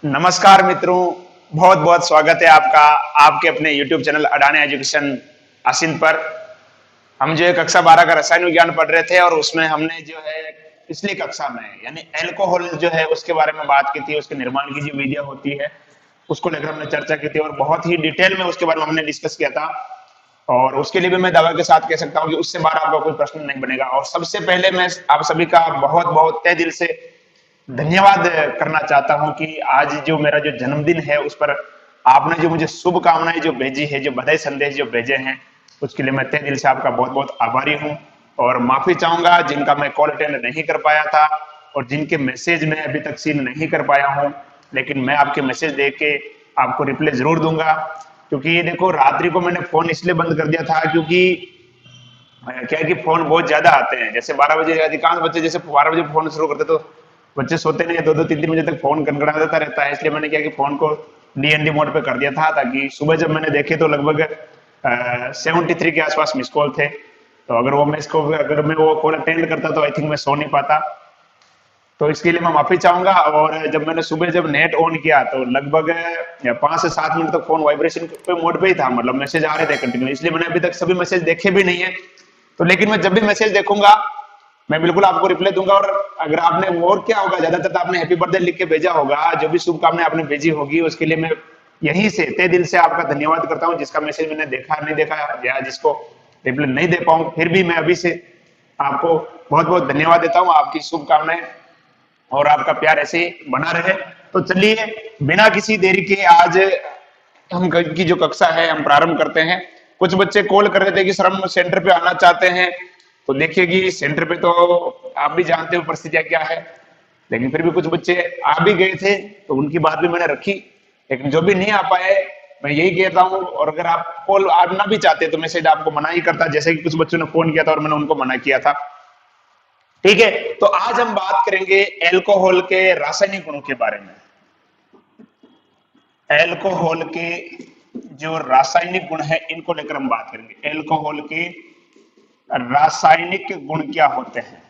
नमस्कार मित्रों, बहुत बहुत स्वागत है आपका आपके अपने YouTube चैनल अडानी एजुकेशन आसिन पर। हम जो है कक्षा 12 का रसायन विज्ञान पढ़ रहे थे और उसमें हमने जो है पिछली कक्षा में यानी एल्कोहल जो है उसके बारे में बात की थी। उसके निर्माण की जो विधियां होती है उसको लेकर हमने चर्चा की थी और बहुत ही डिटेल में उसके बारे में हमने डिस्कस किया था। और उसके लिए भी मैं दावा के साथ कह सकता हूं कि उससे बाहर आपका कोई प्रश्न नहीं बनेगा। और सबसे पहले मैं आप सभी का बहुत बहुत तहे दिल से धन्यवाद करना चाहता हूं कि आज जो मेरा जो जन्मदिन है उस पर आपने जो मुझे शुभकामनाएं जो भेजी है, जो बधाई संदेश जो भेजे हैं, उसके लिए मैं तहे दिल से आपका बहुत बहुत आभारी हूं। और माफी चाहूंगा जिनका मैं कॉल अटेंड नहीं कर पाया था और जिनके मैसेज में अभी तक सीन नहीं कर पाया हूं, लेकिन मैं आपके मैसेज देख के आपको रिप्लाई जरूर दूंगा। क्योंकि ये देखो, रात्रि को मैंने फोन इसलिए बंद कर दिया था क्योंकि क्या है कि फोन बहुत ज्यादा आते हैं। जैसे 12 बजे अधिकांश बच्चे जैसे 12 बजे फोन शुरू करते तो बच्चे सोते नहीं है, 2-2 3-3 बजे तक फोन गड़गड़ाता रहता है। इसलिए मैंने क्या कि फोन को डीएनडी मोड पे कर दिया था, ताकि सुबह जब मैंने देखे तो लगभग 73 के आसपास मिस कॉल थे। तो अगर मैं वो कॉल अटेंड करता तो आई थिंक मैं सो नहीं पाता। तो इसके लिए मैं माफी चाहूंगा। और जब नेट ऑन किया तो लगभग 5 से 7 मिनट तक फोन वाइब्रेशन पे मोड पे ही था, मतलब मैसेज आ रहे थे कंटिन्यू। इसलिए मैंने अभी तक सभी मैसेज देखे भी नहीं है। तो लेकिन मैं जब भी मैसेज देखूंगा मैं बिल्कुल आपको रिप्लाई दूंगा। और अगर आपने और क्या होगा, ज्यादातर तो आपने हैप्पी बर्थडे लिख के भेजा होगा, जो भी शुभकामनाएं आपने भेजी होगी उसके लिए मैं यहीं से तहे दिल से आपका धन्यवाद करता हूं। जिसका मैसेज मैंने देखा नहीं देखा या जिसको रिप्लाई नहीं दे पाऊं, फिर भी मैं अभी से आपको बहुत बहुत धन्यवाद देता हूं। आपकी शुभकामनाएं और आपका प्यार ऐसे ही बना रहे। तो चलिए बिना किसी देरी के आज हम की जो कक्षा है हम प्रारंभ करते हैं। कुछ बच्चे कॉल कर रहे थे कि सर हम सेंटर पे आना चाहते हैं। तो देखिए कि सेंटर पे तो आप भी जानते हो परिस्थितियां क्या है, लेकिन फिर भी कुछ बच्चे आ भी गए थे तो उनकी बात भी मैंने रखी। लेकिन जो भी नहीं आ पाए, मैं यही कहता हूं, और अगर आप कॉल आना भी चाहते तो मैसेज आपको मना ही करता, जैसे कि कुछ बच्चों ने फोन किया था और मैंने उनको मना किया था। ठीक है, तो आज हम बात करेंगे एल्कोहल के रासायनिक गुणों के बारे में। एल्कोहल के जो रासायनिक गुण है इनको लेकर हम बात करेंगे। एल्कोहल के रासायनिक गुण क्या होते हैं।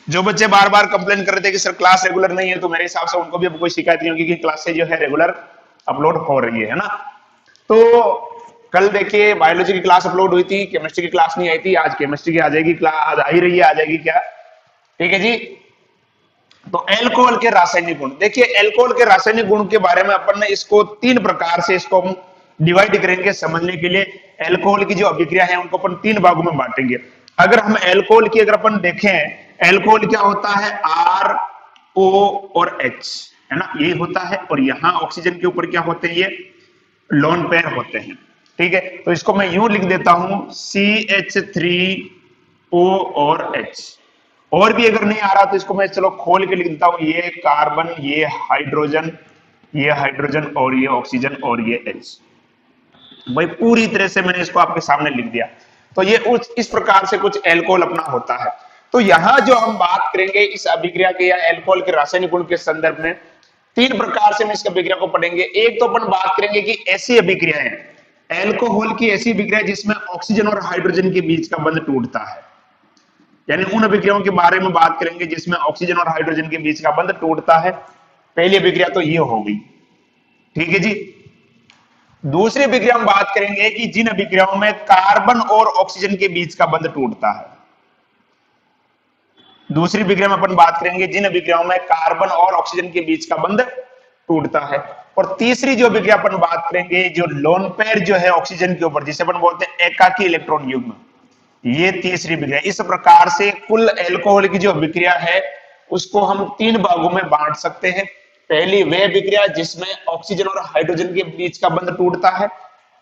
जो बच्चे बार बार कंप्लेन कर रहे थे कि सर क्लास रेगुलर नहीं है, तो मेरे हिसाब से उनको भी अब कोई शिकायत नहीं होगी कि क्लासें जो है रेगुलर अपलोड हो रही है ना। तो कल देखिए बायोलॉजी की क्लास अपलोड हुई थी, केमिस्ट्री की क्लास नहीं आई थी। आज केमिस्ट्री की आ जाएगी क्लास, आज आ ही रही है, आ जाएगी क्या। ठीक है जी। तो एल्कोहल के रासायनिक गुण देखिए, एल्कोहल के रासायनिक गुण के बारे में अपन ने इसको 3 प्रकार से इसको हम डिवाइड करेंगे समझने के लिए। एल्कोहल की जो अभिक्रिया है उनको अपन 3 भागों में बांटेंगे। अगर हम एल्कोहल की अगर अपन देखें, एल्कोहल क्या होता है, आर ओ और एच, है ना, ये होता है। और यहाँ ऑक्सीजन के ऊपर क्या होते हैं, ये लोन पेयर होते हैं। ठीक है, तो इसको मैं यूं लिख देता हूं CH3O और H। और भी अगर नहीं आ रहा तो इसको मैं चलो खोल के लिख देता हूं, ये कार्बन, ये हाइड्रोजन, ये हाइड्रोजन और ये ऑक्सीजन और ये H। भाई पूरी तरह से मैंने इसको आपके सामने लिख दिया। तो ये इस प्रकार से कुछ एल्कोहल अपना होता है। तो यहां जो हम बात करेंगे इस अभिक्रिया के या एल्कोहल के रासायनिक गुण के संदर्भ में 3 प्रकार से हम इस अभिक्रिया को पढ़ेंगे। एक तो अपन बात करेंगे कि ऐसी अभिक्रियाएं, एल्कोहल की ऐसी अभिक्रिया जिसमें ऑक्सीजन और हाइड्रोजन के बीच का बंध टूटता है, यानी उन अभिक्रियाओं के बारे में बात करेंगे जिसमें ऑक्सीजन और हाइड्रोजन के बीच का बंध टूटता है। पहली अभिक्रिया तो ये हो गई। ठीक है जी। दूसरी अभिक्रिया हम बात करेंगे कि जिन अभिक्रियाओं में कार्बन और ऑक्सीजन के बीच का बंध टूटता है। दूसरी अभिक्रिया में अपन बात करेंगे जिन अभिक्रियाओं में कार्बन और ऑक्सीजन के बीच का बंध टूटता है। और तीसरी जो अभिक्रिया अपन बात करेंगे, जो लोन पेयर जो है ऑक्सीजन के ऊपर, जिसे अपन बोलते हैं एकाकी इलेक्ट्रॉन युग्म, ये तीसरी अभिक्रिया। इस प्रकार से कुल एल्कोहल की जो अभिक्रिया है उसको हम 3 भागों में बांट सकते हैं। पहली वह अभिक्रिया जिसमें ऑक्सीजन और हाइड्रोजन के बीच का बंध टूटता है।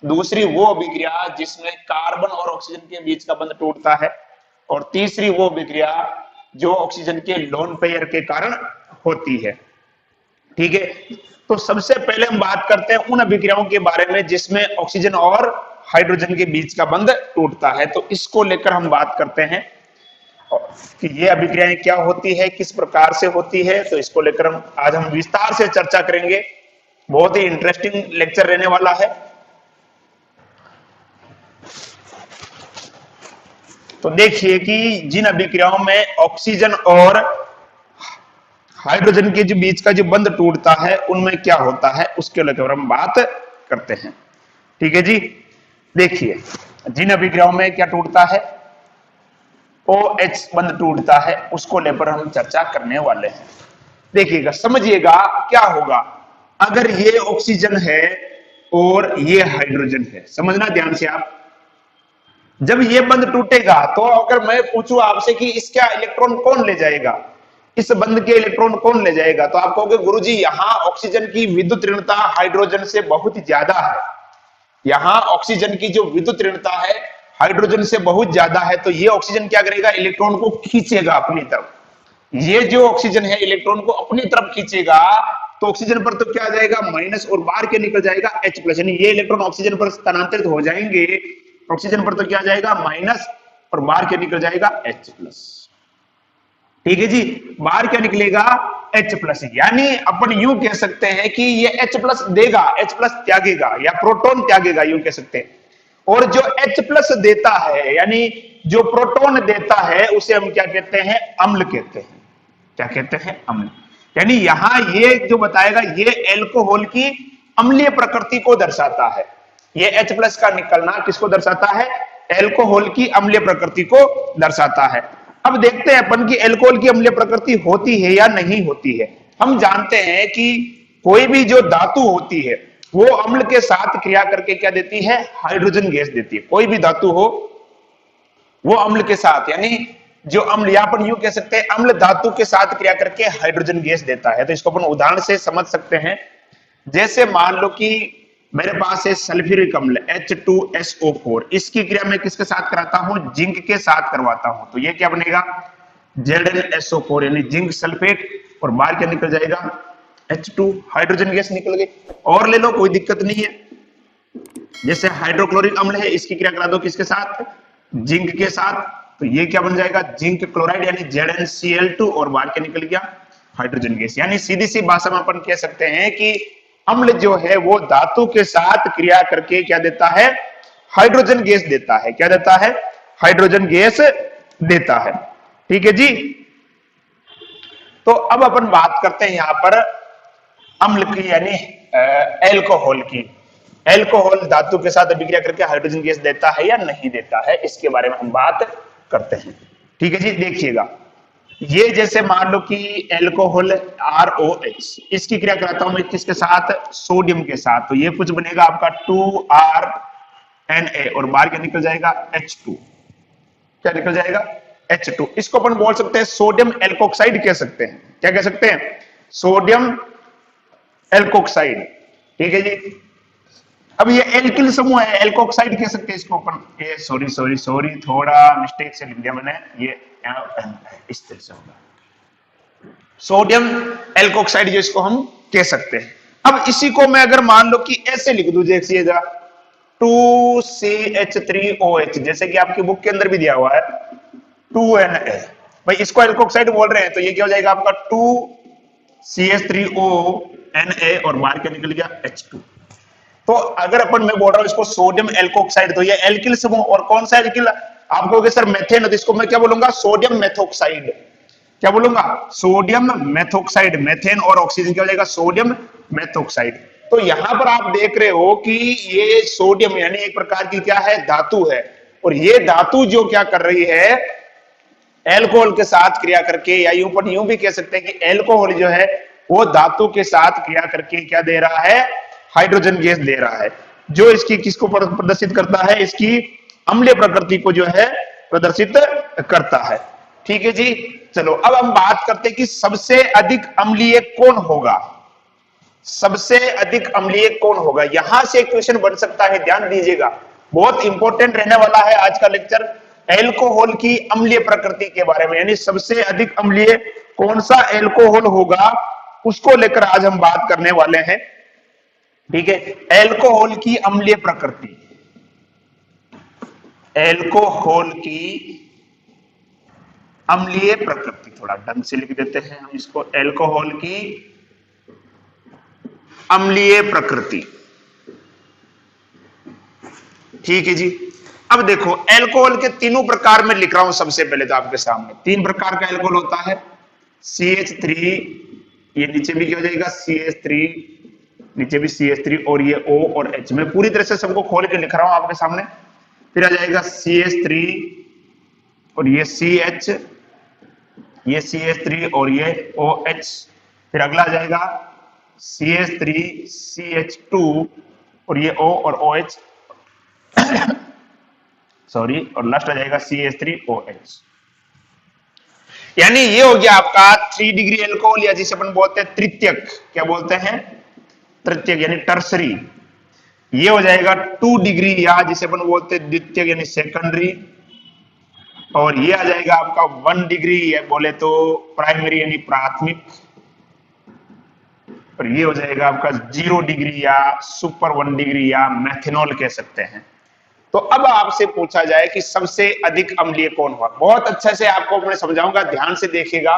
दूसरी वो अभिक्रिया जिसमें कार्बन और ऑक्सीजन के बीच का बंध टूटता है। और तीसरी वो अभिक्रिया जो ऑक्सीजन के लोन पेयर के कारण होती है। ठीक है, तो सबसे पहले हम बात करते हैं उन अभिक्रियाओं के बारे में जिसमें ऑक्सीजन और हाइड्रोजन के बीच का बंध टूटता है। तो इसको लेकर हम बात करते हैं कि ये अभिक्रियाएं क्या होती है, किस प्रकार से होती है। तो इसको लेकर आज हम विस्तार से चर्चा करेंगे। बहुत ही इंटरेस्टिंग लेक्चर रहने वाला है। तो देखिए कि जिन अभिक्रियाओं में ऑक्सीजन और हाइड्रोजन के जो बीच का जो बंध टूटता है उनमें क्या होता है उसके लेकर हम बात करते हैं। ठीक है जी। देखिए जिन अभिक्रियाओं में क्या टूटता है, OH बंध टूटता है, उसको लेकर हम चर्चा करने वाले हैं। देखिएगा समझिएगा क्या होगा अगर ये ऑक्सीजन है और ये हाइड्रोजन है। समझना ध्यान से आप, जब ये बंध टूटेगा तो अगर मैं पूछूं आपसे कि इसका इलेक्ट्रॉन कौन ले जाएगा, इस बंध के इलेक्ट्रॉन कौन ले जाएगा, तो आप कहोगे गुरुजी यहां ऑक्सीजन की विद्युत ऋणता हाइड्रोजन से बहुत ज्यादा है, यहां ऑक्सीजन की जो विद्युत ऋणता है हाइड्रोजन से बहुत ज्यादा है, तो ये ऑक्सीजन क्या करेगा, इलेक्ट्रॉन को खींचेगा अपनी तरफ। ये जो ऑक्सीजन है इलेक्ट्रॉन को अपनी तरफ खींचेगा, तो ऑक्सीजन पर तो क्या आ जाएगा माइनस, और बाहर के निकल जाएगा H+, यानी ये इलेक्ट्रॉन ऑक्सीजन पर स्थानांतरित हो जाएंगे, ऑक्सीजन पर तो क्या आ जाएगा माइनस, और बाहर के निकल जाएगा H+। ठीक है जी, बाहर क्या निकलेगा H+, यानी अपन यूं कह सकते हैं कि ये H+ देगा, H+ त्यागेगा या प्रोटॉन त्यागेगा, यूं कह सकते हैं। और जो H+ देता है यानी जो प्रोटॉन देता है उसे हम क्या कहते हैं, अम्ल कहते हैं। क्या कहते हैं, अम्ल। यानी यहां ये जो बताएगा ये एल्कोहल की अम्लीय प्रकृति को दर्शाता है। ये H+ का निकलना किसको दर्शाता है, एल्कोहल की अम्लीय प्रकृति को दर्शाता है। अब देखते हैं अपन की एल्कोहल की अम्लीय प्रकृति होती है या नहीं होती है। हम जानते हैं कि कोई भी जो धातु होती है वो अम्ल के साथ क्रिया करके क्या देती है, हाइड्रोजन गैस देती है। कोई भी धातु हो वो अम्ल के साथ, यानी जो अम्ल, या अपन यूं कह सकते हैं अम्ल धातु के साथ क्रिया करके हाइड्रोजन गैस देता है। तो इसको अपन उदाहरण से समझ सकते हैं। जैसे मान लो कि मेरे पास है सल्फ्यूरिक अम्ल H2SO4, इसकी क्रिया मैं किसके साथ कराता हूं, जिंक के साथ करवाता हूं, तो ये क्या बनेगा ZnSO4 यानी जिंक सल्फेट, और बाहर क्या निकल जाएगा H2, हाइड्रोजन गैस निकल गई। और ले लो कोई दिक्कत नहीं है। जैसे हाइड्रोक्लोरिक अम्ल है, इसकी क्रिया करा दो किसके साथ, जिंक के साथ, तो ये क्या बन जाएगा जिंक क्लोराइड यानी ZnCl2, और बाहर क्या निकल गया हाइड्रोजन गैस। यानी सीधी सी भाषा में अपन कह सकते हैं कि अम्ल जो है वो धातु के साथ क्रिया करके क्या देता है, हाइड्रोजन गैस देता है। क्या देता है, हाइड्रोजन गैस देता है। ठीक है जी। तो अब अपन बात करते हैं यहां पर अम्ल की यानी एल्कोहल की। एल्कोहल धातु के साथ अभिक्रिया करके हाइड्रोजन गैस देता है या नहीं देता है, इसके बारे में हम बात करते हैं। ठीक है जी। देखिएगा ये जैसे मान लो कि एल्कोहल ROH, इसकी क्रिया कराता हूं मैं किसके साथ, सोडियम के साथ, तो ये कुछ बनेगा आपका 2RNA, और बाहर क्या निकल जाएगा H2। क्या निकल जाएगा H2। इसको अपन बोल सकते हैं सोडियम एल्कोक्साइड कह सकते हैं। क्या कह सकते हैं, सोडियम एल्कोक्साइड। ठीक है जी। अब ये एल्किल समूह है, एल्कोक्साइड कह सकते हैं इसको अपन। ये सॉरी थोड़ा मिस्टेक से लिख दिया मैंने, ये इस तरह से होगा सोडियम एल्कोक्साइड, जो इसको हम कह सकते हैं। अब इसी को मैं अगर मान लो कि ऐसे लिख दूं, देखिएगा 2CH3OH, जैसे कि आपकी बुक के अंदर भी दिया हुआ है 2Na, भाई इसको एल्कोक्साइड बोल रहे हैं, तो ये क्या हो जाएगा आपका 2CH3ONA, और बाहर क्या निकल गया H2। तो अगर अपन मैं बोल रहा हूं इसको सोडियम एल्कोक्साइड, तो ये एल्किल समूह, और कौन सा एल्किल, आप कहोगे सर मेथेन, तो इसको मैं क्या बोलूंगा, सोडियम मेथोक्साइड। क्या बोलूंगा, सोडियम मेथोक्साइड। मेथेन और ऑक्सीजन क्या हो जाएगा, सोडियम मेथोक्साइड। तो यहां पर आप देख रहे हो कि ये सोडियम यानी एक प्रकार की क्या है, धातु है, और ये धातु जो क्या कर रही है, एल्कोहल के साथ क्रिया करके, या यूं भी कह सकते हैं कि एल्कोहल जो है वो धातु के साथ क्रिया करके क्या दे रहा है, हाइड्रोजन गैस दे रहा है, जो इसकी किसको प्रदर्शित करता है, इसकी अम्लीय प्रकृति को जो है प्रदर्शित करता है। ठीक है जी। चलो अब हम बात करते हैं कि सबसे अधिक अम्लीय कौन होगा, सबसे अधिक अम्लीय कौन होगा। यहां से एक क्वेश्चन बन सकता है, ध्यान दीजिएगा, बहुत इंपॉर्टेंट रहने वाला है आज का लेक्चर, एल्कोहल की अम्लीय प्रकृति के बारे में, यानी सबसे अधिक अम्लीय कौन सा एल्कोहल होगा उसको लेकर आज हम बात करने वाले हैं। ठीक है, एल्कोहल की अम्लीय प्रकृति, एल्कोहल की अम्लीय प्रकृति, थोड़ा ढंग से लिख देते हैं हम इसको, एल्कोहल की अम्लीय प्रकृति। ठीक है जी। अब देखो एल्कोहल के तीनों प्रकार में लिख रहा हूं, सबसे पहले तो आपके सामने तीन प्रकार का एल्कोहल होता है। CH3, ये नीचे भी क्या हो जाएगा CH3, नीचे भी CH3 और ये O और H। मैं पूरी तरह से सबको खोल के लिख रहा हूं आपके सामने। फिर आ जाएगा CH3 और ये CH, ये CH3 और ये OH। फिर अगला आ जाएगा CH3 CH2 और ये O और OH सॉरी, और लास्ट आ जाएगा CH3OH। यानी ये हो गया आपका 3 डिग्री एल्कोहल, या जिसे अपन बोलते हैं तृतीयक। क्या बोलते हैं? तृतीयक यानी टर्सरी। ये हो जाएगा 2 डिग्री, या जिसे अपन बोलते हैं द्वितीयक यानी सेकेंडरी। और ये आ जाएगा आपका 1 डिग्री, या बोले तो प्राइमरी यानी प्राथमिक। और ये हो जाएगा आपका 0 डिग्री या सुपर 1 डिग्री या मेथनॉल कह सकते हैं। तो अब आपसे पूछा जाए कि सबसे अधिक अम्लीय कौन हुआ। बहुत अच्छे से आपको मैं समझाऊंगा, ध्यान से देखिएगा।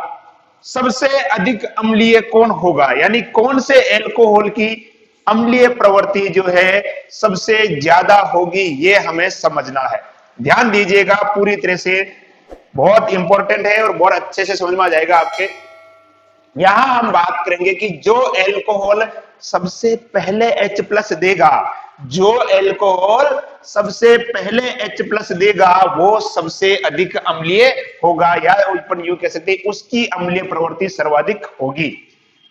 सबसे अधिक अम्लीय कौन होगा, यानी कौन से एल्कोहल की अम्लीय प्रवृत्ति जो है सबसे ज्यादा होगी, ये हमें समझना है। ध्यान दीजिएगा पूरी तरह से, बहुत इंपॉर्टेंट है और बहुत अच्छे से समझ में आ जाएगा आपके। यहां हम बात करेंगे कि जो एल्कोहल सबसे पहले H+ देगा, जो एल्कोहल सबसे पहले H+ देगा वो सबसे अधिक अम्लीय होगा, या अपन यूं कह सकते हैं उसकी अम्लीय प्रवृत्ति सर्वाधिक होगी।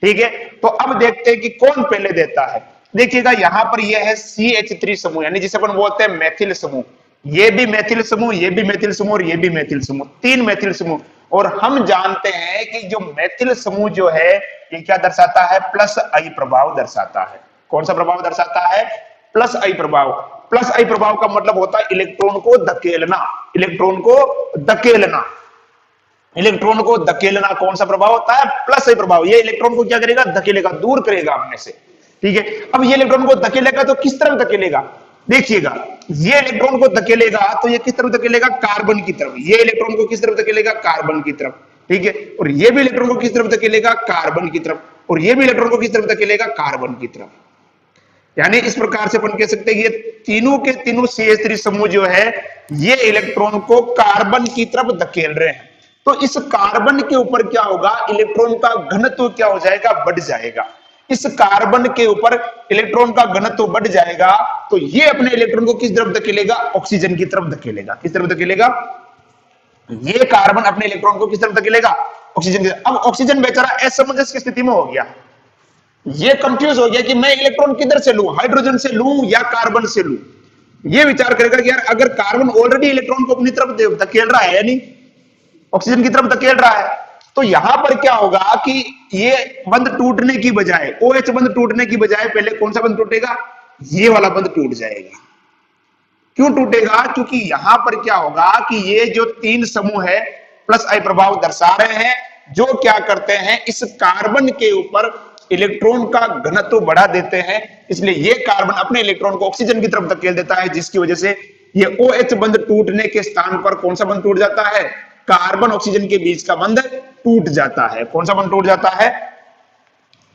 ठीक है, तो अब देखते हैं कि कौन पहले देता है। देखिएगा यहां पर यह है CH3 समूह, यानी जिसे अपन बोलते हैं मैथिल समूह। ये भी मैथिल समूह, ये भी मैथिल समूह और ये भी मैथिल समूह, 3 मैथिल समूह। और हम जानते हैं कि जो मैथिल समूह जो है ये क्या दर्शाता है? +I प्रभाव दर्शाता है। कौन सा प्रभाव दर्शाता है? +I प्रभाव। +I प्रभाव का मतलब होता है इलेक्ट्रॉन को धकेलना, इलेक्ट्रॉन को धकेलना, इलेक्ट्रॉन को धकेलना। कौन सा प्रभाव होता है? +I प्रभाव। ये इलेक्ट्रॉन को क्या करेगा? धकेलेगा, दूर करेगा अपने से। ठीक है, अब ये इलेक्ट्रॉन को धकेलेगा तो किस तरफ धकेलेगा? देखिएगा, ये इलेक्ट्रॉन को धकेलेगा तो ये किस तरफ धकेलेगा? कार्बन की तरफ। ये इलेक्ट्रॉन को किस तरफ धकेलेगा? कार्बन की तरफ। ठीक है, और ये भी इलेक्ट्रॉन को किस तरफ धकेलेगा? कार्बन की तरफ। और ये भी इलेक्ट्रॉन को किस तरफ धकेलेगा? कार्बन की तरफ। यानी इस प्रकार से अपन कह सकते हैं ये तीनों के तीनों CH3 समूह जो है ये इलेक्ट्रॉन को कार्बन की तरफ धकेल रहे हैं। तो इस कार्बन के ऊपर क्या होगा? इलेक्ट्रॉन का घनत्व क्या हो जाएगा? बढ़ जाएगा। इस कार्बन के ऊपर इलेक्ट्रॉन का घनत्व बढ़ जाएगा तो ये अपने इलेक्ट्रॉन को किस तरफ धकेलेगा? ऑक्सीजन की तरफ धकेलेगा। किस तरफ धकेलेगा? ये कार्बन अपने इलेक्ट्रॉन को किस तरफ धकेलेगा? ऑक्सीजन की तरफ। अब ऑक्सीजन बेचारा असमंजस की स्थिति में हो गया, ये कंफ्यूज हो गया कि मैं इलेक्ट्रॉन किधर से लूं, हाइड्रोजन से लूं या कार्बन से लूं। ये विचार करेगा कि यार अगर कार्बन ऑलरेडी इलेक्ट्रॉन को अपनी तरफ धकेल रहा है, यानी ऑक्सीजन की तरफ धकेल रहा है, तो यहां पर क्या होगा कि ये बंध टूटने की बजाय, OH बंध टूटने की बजाय पहले कौन सा बंध टूटेगा? ये वाला बंध टूट जाएगा। क्यों टूटेगा? क्योंकि यहां पर क्या होगा कि ये जो 3 समूह है +I प्रभाव दर्शा रहे हैं, जो क्या करते हैं इस कार्बन के ऊपर इलेक्ट्रॉन का घनत्व बढ़ा देते हैं। इसलिए ये कार्बन अपने इलेक्ट्रॉन को ऑक्सीजन की तरफ धकेल देता है, जिसकी वजह से ये OH बंध टूटने के स्थान पर कौन सा बंध टूट जाता है? कार्बन ऑक्सीजन के बीच का बंध टूट जाता है। कौन सा बंध टूट जाता है?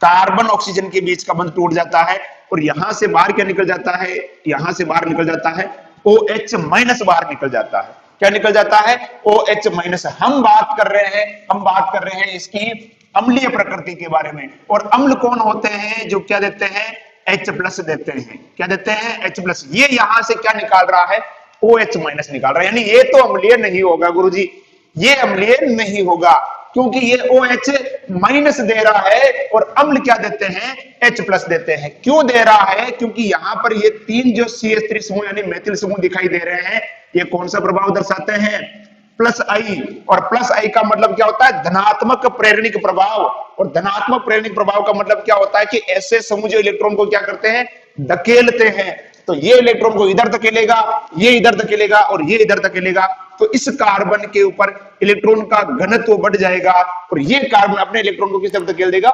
कार्बन ऑक्सीजन के बीच का बंध टूट जाता है। और यहां से बाहर क्या निकल जाता है? यहां से बाहर निकल जाता है OH- बाहर निकल जाता है। क्या निकल जाता है? OH-। हम बात कर रहे हैं इसकी अम्लीय प्रकृति के बारे में। और अम्ल कौन होते हैं? जो क्या देते हैं? H+ देते हैं। क्या देते हैं? H+। ये यहां से क्या निकाल रहा है? OH- निकाल रहा है। यानी ये तो अम्लीय नहीं होगा गुरुजी, ये अम्लीय नहीं होगा, क्योंकि ये OH- दे रहा है और अम्ल क्या देते हैं? H+ देते हैं। क्यों दे रहा है? क्योंकि यहां पर ये 3 जो CH3 समूह यानी मैथिल समूह दिखाई दे रहे हैं, ये कौन सा प्रभाव दर्शाते हैं? +I। और +I का मतलब क्या होता है? धनात्मक प्रेरणिक प्रभाव। और धनात्मक प्रेरणिक प्रभाव का मतलब क्या होता है कि ऐसे समूह जो इलेक्ट्रॉन को क्या करते हैं? धकेलते हैं। तो ये इलेक्ट्रॉन को इधर धकेलेगा, ये इधर धकेलेगा और ये इधर धकेलेगा। तो इस कार्बन के ऊपर इलेक्ट्रॉन का घनत्व बढ़ जाएगा और ये कार्बन अपने इलेक्ट्रॉन को किस तरफ धकेल देगा?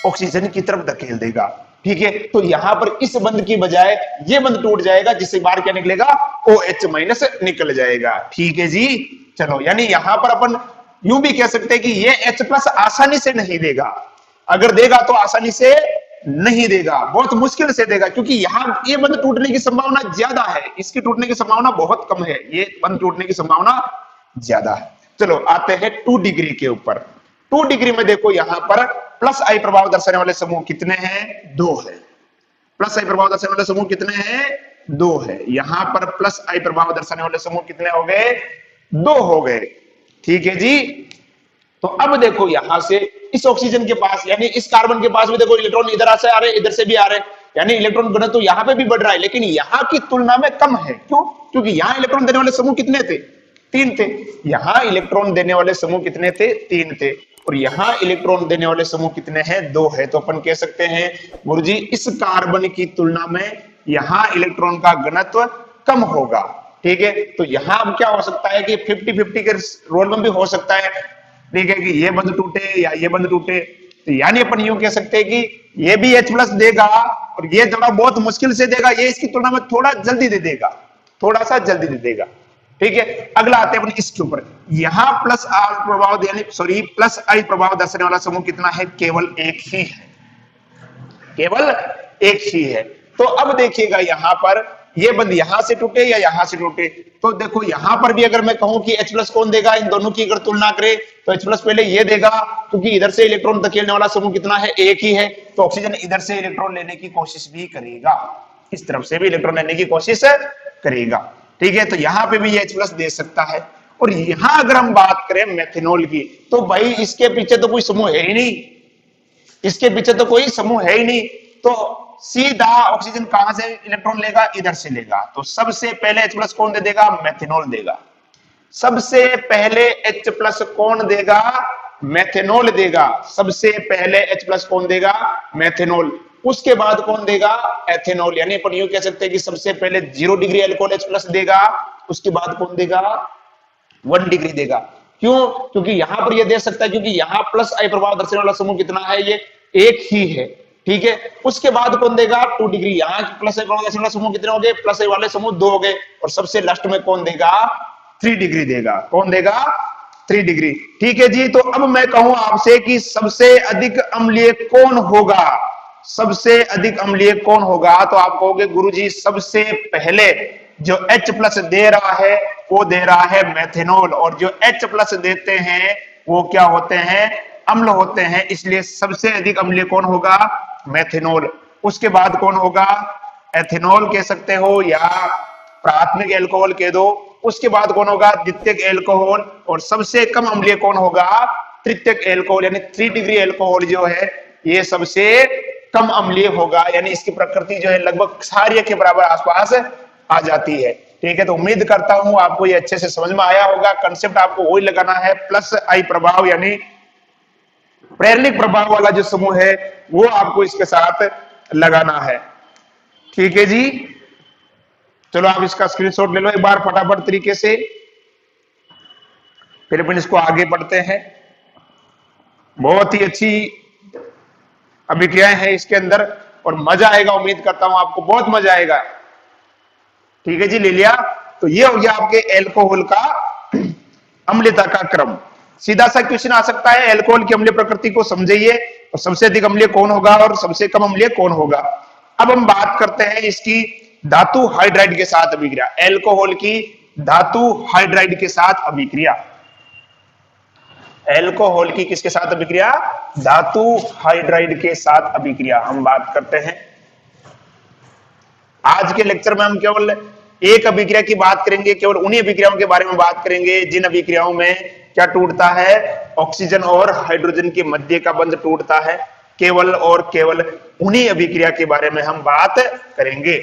ऑक्सीजन की तरफ धकेल देगा। ठीक है, तो यहां पर इस बंध की बजाय ये बंध टूट जाएगा, जिससे बाहर क्या निकलेगा? OH- निकल जाएगा। ठीक है जी, चलो, यानी यहां पर अपन यूं भी कह सकते हैं कि ये H+ आसानी से नहीं देगा। अगर देगा तो आसानी से नहीं देगा, बहुत मुश्किल से देगा, क्योंकि यहां ये बंध टूटने की संभावना ज्यादा है, इसकी टूटने की संभावना बहुत कम है, ये बंध टूटने की संभावना ज्यादा है। चलो आते हैं 2 डिग्री के ऊपर। 2 डिग्री में देखो यहां पर प्लस आई प्रभाव दर्शाने वाले समूह कितने हैं? 2 है। प्लस आई प्रभाव दर्शाने वाले समूह कितने हैं? 2 है। यहां पर प्लस आई प्रभाव दर्शाने वाले समूह कितने हो गए? 2 हो गए। ठीक है जी। तो अब देखो यहां से इस ऑक्सीजन के पास यानी इस कार्बन के पास भी देखो इलेक्ट्रॉन इधर से आ रहे, इधर से भी आ रहे, यानी इलेक्ट्रॉन घनत्व तो यहां पे भी बढ़ रहा है, लेकिन यहां की तुलना में कम है। क्यों? क्योंकि यहां इलेक्ट्रॉन देने वाले समूह कितने थे? 3 थे। यहां इलेक्ट्रॉन देने वाले समूह कितने थे? 3 थे। और यहां इलेक्ट्रॉन देने वाले समूह कितने हैं? 2 है। तो अपन कह सकते हैं गुरुजी इस कार्बन की तुलना में यहां इलेक्ट्रॉन का घनत्व कम होगा। ठीक है। तो यहां अब क्या हो सकता है कि 50-50 के रोल में भी हो सकता है। ठीक है कि ये बंद टूटे या ये बंद टूटे। तो यानी अपन यूं कह सकते हैं कि ये भी H+ देगा और ये थोड़ा बहुत मुश्किल से देगा, ये इसकी तुलना में थोड़ा जल्दी दे देगा, थोड़ा सा जल्दी दे देगा। ठीक है। अगला आते हैं अपन इसके ऊपर। यहां प्लस आर प्रभाव यानी सॉरी प्लस आई प्रभाव दर्शाने वाला समूह कितना है? केवल एक ही है, केवल एक ही है। तो अब देखिएगा यहां पर ये बंद यहां से टूटे या यहां से टूटे, तो देखो यहां पर भी अगर मैं कहूं कि H+ कौन देगा, इन दोनों की अगर तुलना करें तो H+ पहले ये देगा, क्योंकि इधर से इलेक्ट्रॉन धकेलने वाला समूह कितना है? एक ही है। तो ऑक्सीजन इधर से इलेक्ट्रॉन लेने की कोशिश भी करेगा, इस तरफ से भी इलेक्ट्रॉन लेने की कोशिश करेगा। ठीक है। तो यहां पे भी ये H+ दे सकता है। और यहां अगर हम बात करें मेथनॉल की, तो भाई इसके पीछे तो कोई समूह है ही नहीं, इसके पीछे तो कोई समूह है ही नहीं। तो सीधा ऑक्सीजन कहां से इलेक्ट्रॉन लेगा? इधर से लेगा। तो सबसे पहले H+ कौन दे देगा? मेथनॉल देगा। सबसे पहले H+ कौन देगा? मेथनॉल देगा। सबसे पहले H+ कौन देगा? मेथनॉल। उसके बाद कौन देगा? एथेनॉल। यानी अपन यूं कह सकते हैं कि सबसे पहले 0 डिग्री अल्कोहल H+ देगा, उसके बाद कौन देगा? 1 डिग्री देगा। क्यों? क्योंकि यहां पर ये दे सकता है, क्योंकि यहां प्लस आई प्रभाव दर्शाने वाला समूह कितना है? ये एक ही है। ठीक है। उसके बाद कौन देगा? 2 डिग्री। यहां प्लस आई प्रभाव दर्शाने वाले समूह कितने हो गए? प्लस आई वाले समूह 2 हो गए। और सबसे लास्ट में कौन देगा? 3 डिग्री देगा। कौन देगा? 3 डिग्री। ठीक है जी। तो अब मैं कहूं आपसे कि सबसे अधिक अम्लीय कौन होगा? सबसे अधिक अम्लीय कौन होगा? तो आप कहोगे गुरुजी सबसे पहले जो H+ दे रहा है वो दे रहा है मेथनॉल, और जो H+ देते हैं वो क्या होते हैं? अम्ल होते हैं। इसलिए सबसे अधिक अम्लीय कौन होगा? मेथनॉल। उसके बाद कौन होगा? एथेनॉल कह सकते हो या प्राथमिक एल्कोहल कह दो। उसके बाद कौन होगा? द्वितीयक एल्कोहल। और सबसे कम अम्लीय कौन होगा? तृतीयक एल्कोहल। यानी 3 डिग्री एल्कोहल जो है ये सबसे कम अम्लीय होगा, यानी इसकी प्रकृति जो है लगभग क्षारीय के बराबर आसपास आ जाती है। ठीक है। तो उम्मीद करता हूं आपको ये अच्छे से समझ में आया होगा। कंसेप्ट आपको वही लगाना है, प्लस आई प्रभाव यानी प्रेरणिक प्रभाव वाला जो समूह है वो आपको इसके साथ लगाना है। ठीक है जी। चलो आप इसका स्क्रीनशॉट ले लो एक बार फटाफट तरीके से, फिर अपन इसको आगे बढ़ते हैं। बहुत ही अच्छी अभिक्रियाएं हैं इसके अंदर और मजा आएगा। उम्मीद करता हूं आपको बहुत मजा आएगा। ठीक है जी। ले लिया। तो ये हो गया आपके एल्कोहल का अम्लता का क्रम। सीधा सा क्वेश्चन आ सकता है, एल्कोहल की अम्लीय प्रकृति को समझिए और सबसे अधिक अम्लीय कौन होगा और सबसे कम अम्लीय कौन होगा। अब हम बात करते हैं इसकी धातु हाइड्राइड के साथ अभिक्रिया, एल्कोहल की धातु हाइड्राइड के साथ अभिक्रिया। एल्कोहल की किसके साथ अभिक्रिया? धातु हाइड्राइड के साथ अभिक्रिया हम बात करते हैं। आज के लेक्चर में हम केवल एक अभिक्रिया की बात करेंगे, केवल उन्हीं अभिक्रियाओं के बारे में बात करेंगे जिन अभिक्रियाओं में क्या टूटता है? ऑक्सीजन और हाइड्रोजन के मध्य का बंध टूटता है। केवल और केवल उन्हीं अभिक्रिया के बारे में हम बात करेंगे।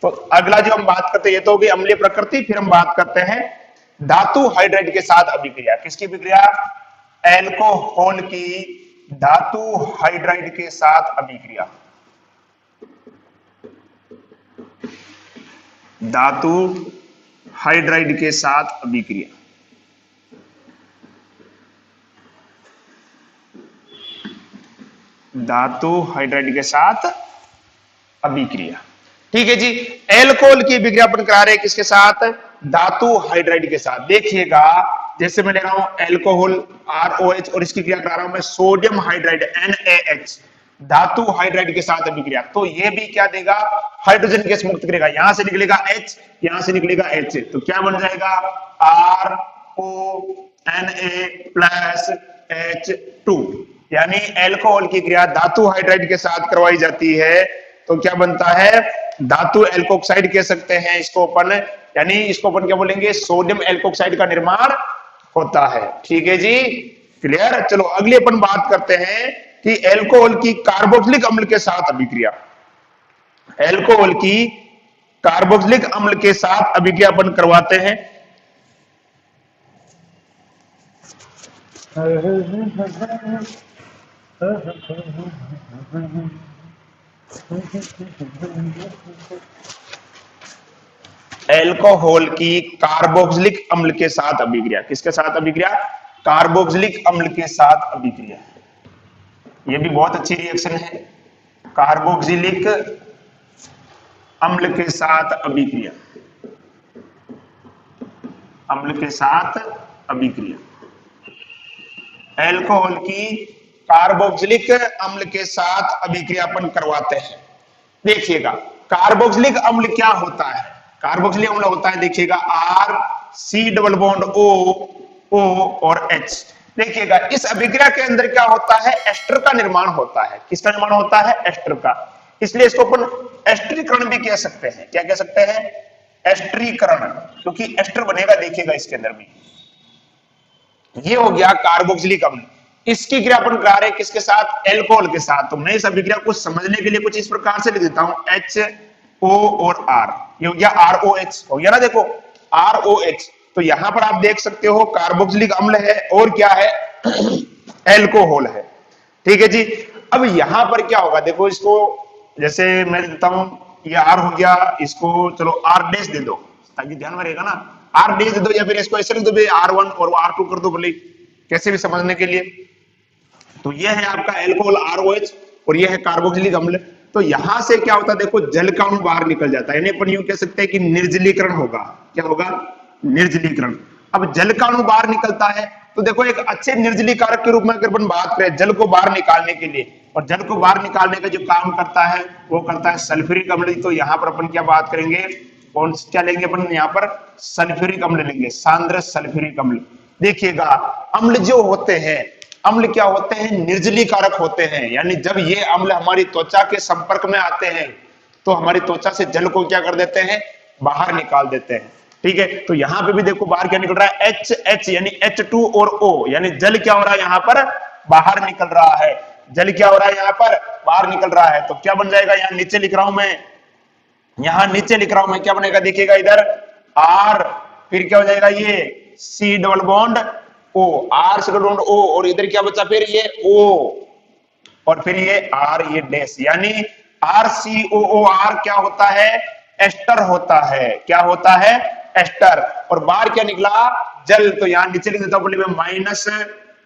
तो अगला जो हम बात करते हैं ये तो होगी अम्लीय प्रकृति, फिर हम बात करते हैं धातु हाइड्राइड के साथ अभिक्रिया। किसकी अभिक्रिया? एल्कोहल की धातु हाइड्राइड के साथ अभिक्रिया। धातु हाइड्राइड के साथ अभिक्रिया। धातु हाइड्राइड के साथ अभिक्रिया। ठीक है जी। एल्कोहल की अभिक्रिया अपन करा रहे हैं किसके साथ? धातु हाइड्राइड के साथ। देखिएगा जैसे मैं ले रहा हूं एल्कोहल ROH और इसकी क्रिया करा रहा हूं मैं सोडियम हाइड्राइड NaH धातु हाइड्राइड के साथ अभिक्रिया। तो ये भी क्या देगा? हाइड्रोजन गैस मुक्त करेगा। यहां से निकलेगा H, यहां से निकलेगा H, तो क्या बन जाएगा? RONA प्लस H2, यानी एल्कोहल की क्रिया धातु हाइड्राइड के साथ करवाई जाती है तो क्या बनता है, धातु एल्कोक्साइड कह सकते हैं इसको अपन, यानी इसको अपन क्या बोलेंगे, सोडियम एल्कोक्साइड का निर्माण होता है। ठीक है जी, क्लियर। चलो अगली अपन बात करते हैं कि एल्कोहल की कार्बोक्सिलिक अम्ल के साथ अभिक्रिया, एल्कोहल की कार्बोक्सिलिक अम्ल के साथ अभिक्रिया अपन करवाते हैं। एल्कोहल की कार्बोक्सिलिक अम्ल के साथ अभिक्रिया, किसके साथ अभिक्रिया, कार्बोक्सिलिक अम्ल के साथ अभिक्रिया। यह भी बहुत अच्छी रिएक्शन है, कार्बोक्सिलिक अम्ल के साथ अभिक्रिया, अम्ल के साथ अभिक्रिया, एल्कोहल की कार्बोक्सिलिक अम्ल के साथ अभिक्रिया अपन करवाते हैं। देखिएगा कार्बोक्सिलिक अम्ल क्या होता है, कार्बोक्सिलिक अम्ल होता है, देखिएगा R C double bond O और H। देखिएगा इस अभिक्रिया के अंदर क्या होता है, एस्टर का निर्माण होता है। किसका निर्माण होता है, एस्टर का, इसलिए इसको अपन एस्टरीकरण भी कह सकते हैं। क्या कह सकते हैं, एस्टरीकरण, क्योंकि एस्टर बनेगा, देखिएगा इसके अंदर भी। ये हो गया कार्बोक्सिलिक अम्ल। इसकी क्रिया अपन करा रहे हैं किसके साथ, एल्कोहल के साथ। तो मैं इस अभिक्रिया को समझने के लिए कुछ इस प्रकार से लिख देता हूं, HO और R, ये हो गया ROH, हो गया ना, देखो ROH। तो यहां पर आप देख सकते हो कार्बोक्सिलिक अम्ल है और क्या है, एल्कोहल है। ठीक है जी। अब यहां पर क्या होगा, देखो इसको जैसे मैं देता हूं, ये R हो गया, इसको चलो R डैश दे दो ताकि ध्यान में रहेगा ना, R डैश दे दो, या फिर इसको ऐसे लिख दो R1 और R2 कर दो, बोले कैसे भी समझने के लिए। तो ये है आपका एल्कोहल ROH और ये है कार्बोक्सिलिक अम्ल। तो यहां से क्या होता है, देखो जल का अणु बाहर निकल जाता है, यानी अपन यूं कह सकते हैं कि निर्जलीकरण होगा। क्या होगा, निर्जलीकरण। अब जल का अणु बाहर निकलता है तो देखो एक अच्छे निर्जलीकारक के रूप में अगर अपन बात करें जल को बाहर निकालने के लिए, और जल को बाहर निकालने का जो काम करता है वो करता है सल्फ्यूरिक अम्ल। तो यहाँ पर अपन क्या बात करेंगे, कौन क्या लेंगे अपन, यहाँ पर सल्फ्यूरिक अम्ल लेंगे, सांद्र सल्फ्यूरिक अम्ल। देखिएगा अम्ल जो होते हैं, अम्ल क्या होते हैं, निर्जलीकारक होते हैं, यानी जब ये अम्ल हमारी त्वचा के संपर्क में आते हैं तो हमारी त्वचा से जल को क्या कर देते हैं, बाहर निकाल देते हैं। ठीक है, तो यहां पे भी देखो बाहर क्या निकल रहा है, H यानी H2 और O, यानी जल क्या हो रहा है, यहां पर बाहर निकल रहा है, जल क्या हो रहा है, यहां पर बाहर निकल रहा है। तो क्या बन जाएगा, यहां नीचे लिख रहा हूं मैं, यहां नीचे लिख रहा हूं मैं, क्या बनेगा, देखिएगा इधर R, फिर क्या हो जाएगा, ये C double bond O, R C double bond O, और इधर क्या बचा, फिर ये O, और फिर ये R, ये डैश, यानी RCOOR क्या होता है, एस्टर होता है। क्या होता है, एस्टर। और बाहर क्या निकला, जल। तो यहां नीचे लिख देता हूं माइनस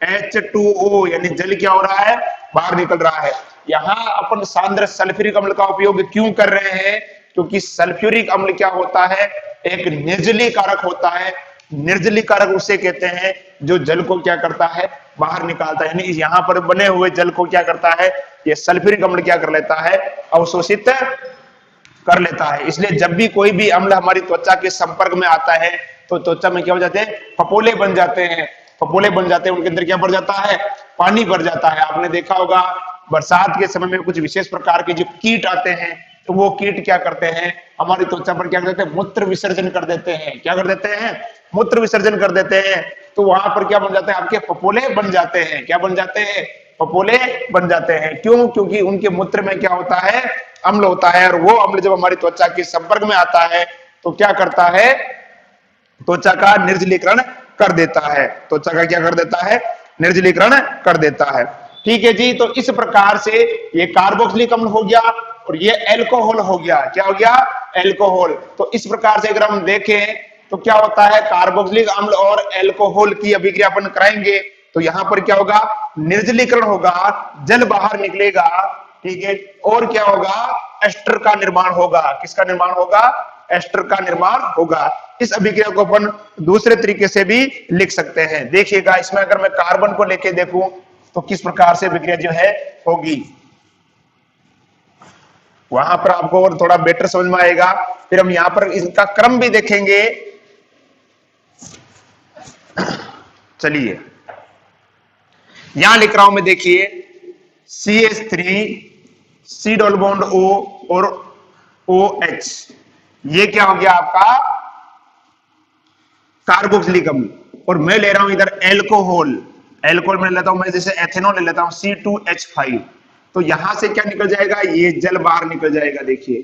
H2O, यानी जल क्या हो रहा है, बाहर निकल रहा है। यहां अपन सांद्र सल्फ्यूरिक अम्ल का उपयोग क्यों कर रहे हैं, क्योंकि सल्फ्यूरिक अम्ल क्या होता है, एक निर्जलीकारक होता है। निर्जलीकारक उसे कहते हैं जो जल को क्या करता है, बाहर निकालता है। यानी यहां पर बने हुए जल को क्या करता है, ये सल्फ्यूरिक अम्ल क्या कर लेता है, अवशोषित कर लेता है। इसलिए जब भी कोई भी अम्ल हमारी त्वचा के संपर्क में आता है तो त्वचा में क्या हो जाते हैं, फपोले बन जाते हैं, फपोले बन जाते हैं, उनके अंदर क्या भर जाता है, पानी भर जाता है। आपने देखा होगा बरसात के समय में कुछ विशेष प्रकार के जो कीट आते हैं, तो वो कीट क्या करते हैं, हमारी त्वचा पर क्या करते हैं, मूत्र विसर्जन कर देते हैं। क्या कर देते हैं, मूत्र विसर्जन कर देते हैं। तो वहां पर क्या बन जाते हैं, आपके फपोले बन जाते हैं। क्या बन जाते हैं, फपोले बन जाते हैं। क्यों, क्योंकि उनके मूत्र में क्या होता है, अम्ल होता है, और वो अम्ल जब हमारी त्वचा के संपर्क में आता है तो क्या करता है, त्वचा का निर्जलीकरण कर देता है। त्वचा का क्या कर देता है, निर्जलीकरण कर देता है। ठीक है जी। तो इस प्रकार से ये कार्बोक्सिलिक अम्ल हो गया और ये एल्कोहल हो गया। क्या हो गया, एल्कोहल। तो इस प्रकार से अगर हम देखें तो क्या होता है, कार्बोक्सिलिक अम्ल और एल्कोहल की अभिक्रिया अपन कराएंगे तो यहां पर क्या होगा, निर्जलीकरण होगा, जल बाहर निकलेगा। ठीक है, और क्या होगा, एस्टर का निर्माण होगा। किसका निर्माण होगा, एस्टर का निर्माण होगा। इस अभिक्रिया को अपन दूसरे तरीके से भी लिख सकते हैं। देखिएगा इसमें अगर मैं कार्बन को लेके देखूं तो किस प्रकार से अभिक्रिया जो है होगी, वहां पर आपको और थोड़ा बेटर समझ में आएगा। फिर हम यहां पर इसका क्रम भी देखेंगे। चलिए यहां लिख रहा हूं मैं, देखिए CH3 C double bond O और OH, ये क्या हो गया आपका कार्बोक्सिलिक अम्ल। और मैं ले रहा हूं इधर एल्कोहल, एल्कोहल में लेता हूं मैं, जैसे एथेनॉल ले लेता हूं C2H5, तो यहां से क्या निकल जाएगा, ये जल बाहर निकल जाएगा। देखिए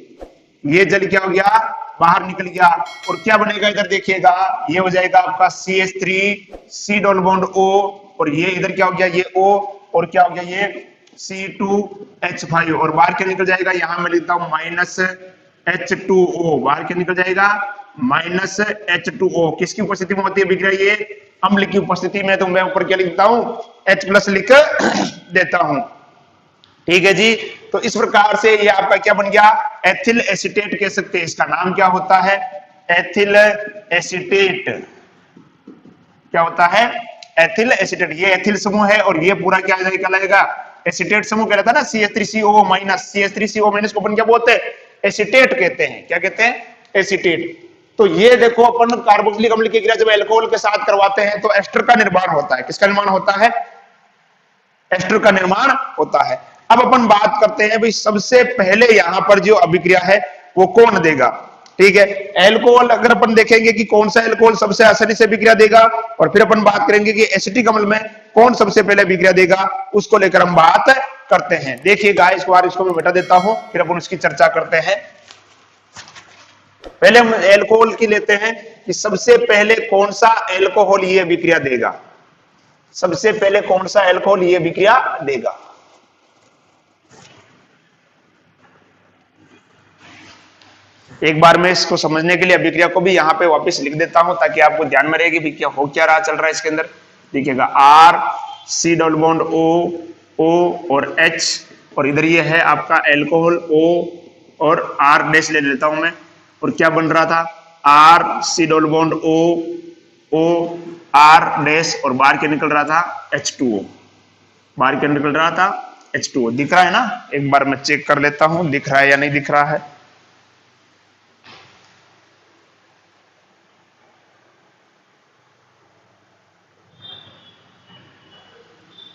ये जल क्या हो गया, बाहर निकल गया। और क्या बनेगा इधर देखिएगा, ये हो जाएगा आपका CH3 C double bond O, और ये इधर क्या हो गया, ये O, और क्या हो गया ये C2H5, और बाहर क्या निकल जाएगा, यहां मैं लिखता हूं -H2O, बाहर क्या निकल जाएगा -H2O। किसकी उपस्थिति में होती है अभिक्रिया, ये अम्ल की उपस्थिति में, तो मैं ऊपर क्या लिखता हूं H+ लिख देता हूं। ठीक है जी। तो इस प्रकार से ये आपका क्या बन गया, एथिल एसीटेट कह सकते हैं। इसका नाम क्या होता है, एथिल एसीटेट। क्या होता है, एथिल एसीटेट। ये एथिल समूह है और ये पूरा क्या कहलाएगा, एसीटेट समूह कहलाता है ना। CH3CO माइनस, CH3CO माइनस को अपन क्या बोलते हैं, एसीटेट कहते हैं। क्या कहते हैं, एसीटेट। तो ये देखो अपन कार्बोक्सिलिक अम्ल की क्रिया जब अल्कोहल के साथ करवाते हैं तो एस्टर का निर्माण होता है। किसका निर्माण होता है, एस्टर का निर्माण होता है। अब अपन बात करते हैं भाई, सबसे पहले यहां पर जो अभिक्रिया है वो कौन देगा। ठीक है, एल्कोहल अगर अपन देखेंगे कि कौन सा एल्कोहल सबसे आसानी से अभिक्रिया देगा, और फिर अपन बात करेंगे कि एसिटिक अम्ल में कौन सबसे पहले अभिक्रिया देगा, उसको लेकर हम बात करते हैं। देखिएगा इस बार इसको मैं मिटा देता हूं, फिर अपन उसकी चर्चा करते हैं। पहले हम एल्कोहल की लेते हैं कि सबसे पहले कौन सा एल्कोहल ये अभिक्रिया देगा, सबसे पहले कौन सा एल्कोहल ये अभिक्रिया देगा। एक बार मैं इसको समझने के लिए अभिक्रिया को भी यहां पे वापस लिख देता हूं, ताकि आपको ध्यान में रहेगी क्या हो क्या रहा, चल रहा है इसके अंदर। देखिएगा R C double bond O और H, और इधर ये है आपका एल्कोहल O और R डैश ले लेता हूं मैं। और क्या बन रहा था, R C double bond O R dash, और बाहर क्या निकल रहा था H2O, बाहर क्या निकल रहा था H2O। दिख रहा है ना, एक बार मैं चेक कर लेता हूं दिख रहा है या नहीं दिख रहा है।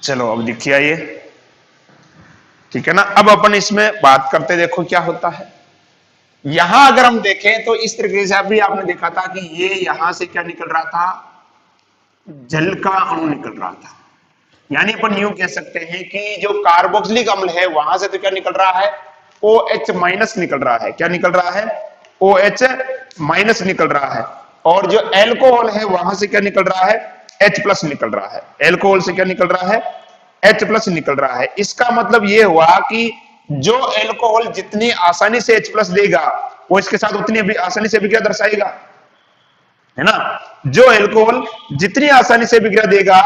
चलो अब दिखिए ये, ठीक है ना। अब अपन इसमें बात करते, देखो क्या होता है। यहां अगर हम देखें तो इस तरीके से अभी आपने देखा था कि ये यहां से क्या निकल रहा था, जल का अणु निकल रहा था। यानी अपन यूं कह सकते हैं कि जो कार्बोक्सिलिक अम्ल है वहां से तो क्या निकल रहा है, OH माइनस निकल रहा है। क्या निकल रहा है, OH माइनस निकल रहा है। और जो एल्कोहल है वहां से क्या निकल रहा है, H+ निकल रहा है। एल्कोहल से क्या निकल रहा है, H+ निकल रहा है। इसका मतलब ये हुआ कि जो एल्कोहल जितनी आसानी से H+ देगा वो इसके साथ उतनी भी आसानी से अभिक्रिया दर्शाएगा, है ना। जो एल्कोहल जितनी आसानी से अभिक्रिया देगा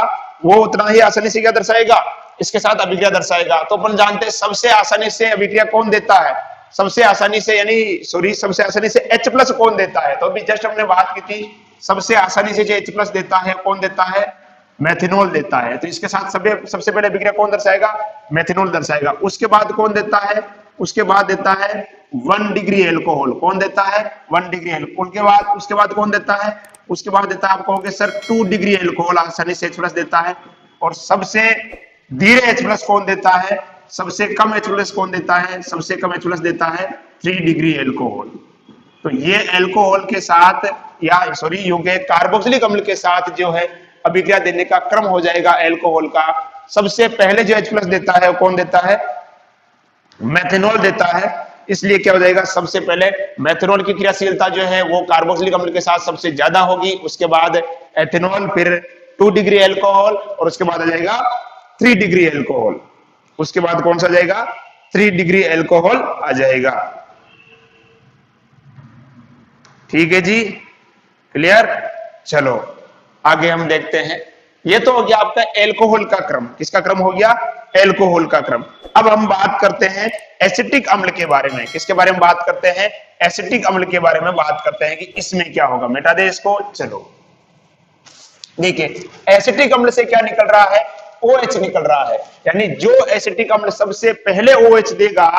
वो उतना ही आसानी से क्या दर्शाएगा, इसके साथ अभिक्रिया दर्शाएगा। तो अपन जानते हैं सबसे आसानी से अभिक्रिया कौन देता है, सबसे आसानी से सबसे आसानी से H+ कौन देता है। तो अभी जस्ट हमने बात की थी, सबसे आसानी से जो H+ देता है कौन देता है, मेथिनॉल देता है। तो इसके साथ सबसे पहले अभिक्रिया कौन दर्शाएगा, मेथिनॉल दर्शाएगा। उसके बाद कौन देता है, उसके बाद देता है 1 डिग्री एल्कोहल। कौन देता है, 1 डिग्री एल्कोहल के बाद उसके बाद कौन देता है, उसके बाद देता है आप कहोगे सर 2 डिग्री एल्कोहल आसानी से H+ देता है। और सबसे धीरे H+ कौन देता है, सबसे कम H+ कौन देता है, सबसे कम H+ देता है 3 डिग्री एल्कोहल। तो ये एल्कोहल के साथ कार्बोक्सिलिक अम्ल के साथ जो है अभिक्रिया देने का क्रम हो जाएगा एल्कोहल का। सबसे पहले जो H+ देता है वो कौन देता है, मेथिनॉल देता है। इसलिए क्या हो जाएगा, सबसे पहले मेथिनॉल की क्रियाशीलता जो है वो कार्बोक्सिलिक अम्ल के साथ सबसे ज्यादा होगी, उसके बाद एथेनॉल, फिर 2 डिग्री एल्कोहल, और उसके बाद आ जाएगा 3 डिग्री एल्कोहल। उसके बाद कौन सा जाएगा, 3 डिग्री एल्कोहल आ जाएगा। ठीक है जी, क्लियर। चलो आगे हम देखते हैं। ये तो हो गया आपका एल्कोहल का क्रम। किसका क्रम हो गया, एल्कोहल का क्रम। अब हम बात करते हैं एसिटिक अम्ल के बारे में। किसके बारे में बात करते हैं, एसिटिक अम्ल के बारे में बात करते हैं कि इसमें क्या होगा। मिटा दे इसको। चलो देखिए, एसिटिक अम्ल से क्या निकल रहा है, OH निकल रहा है। यानी जो एसिटिक अम्ल सबसे पहले OH देगा,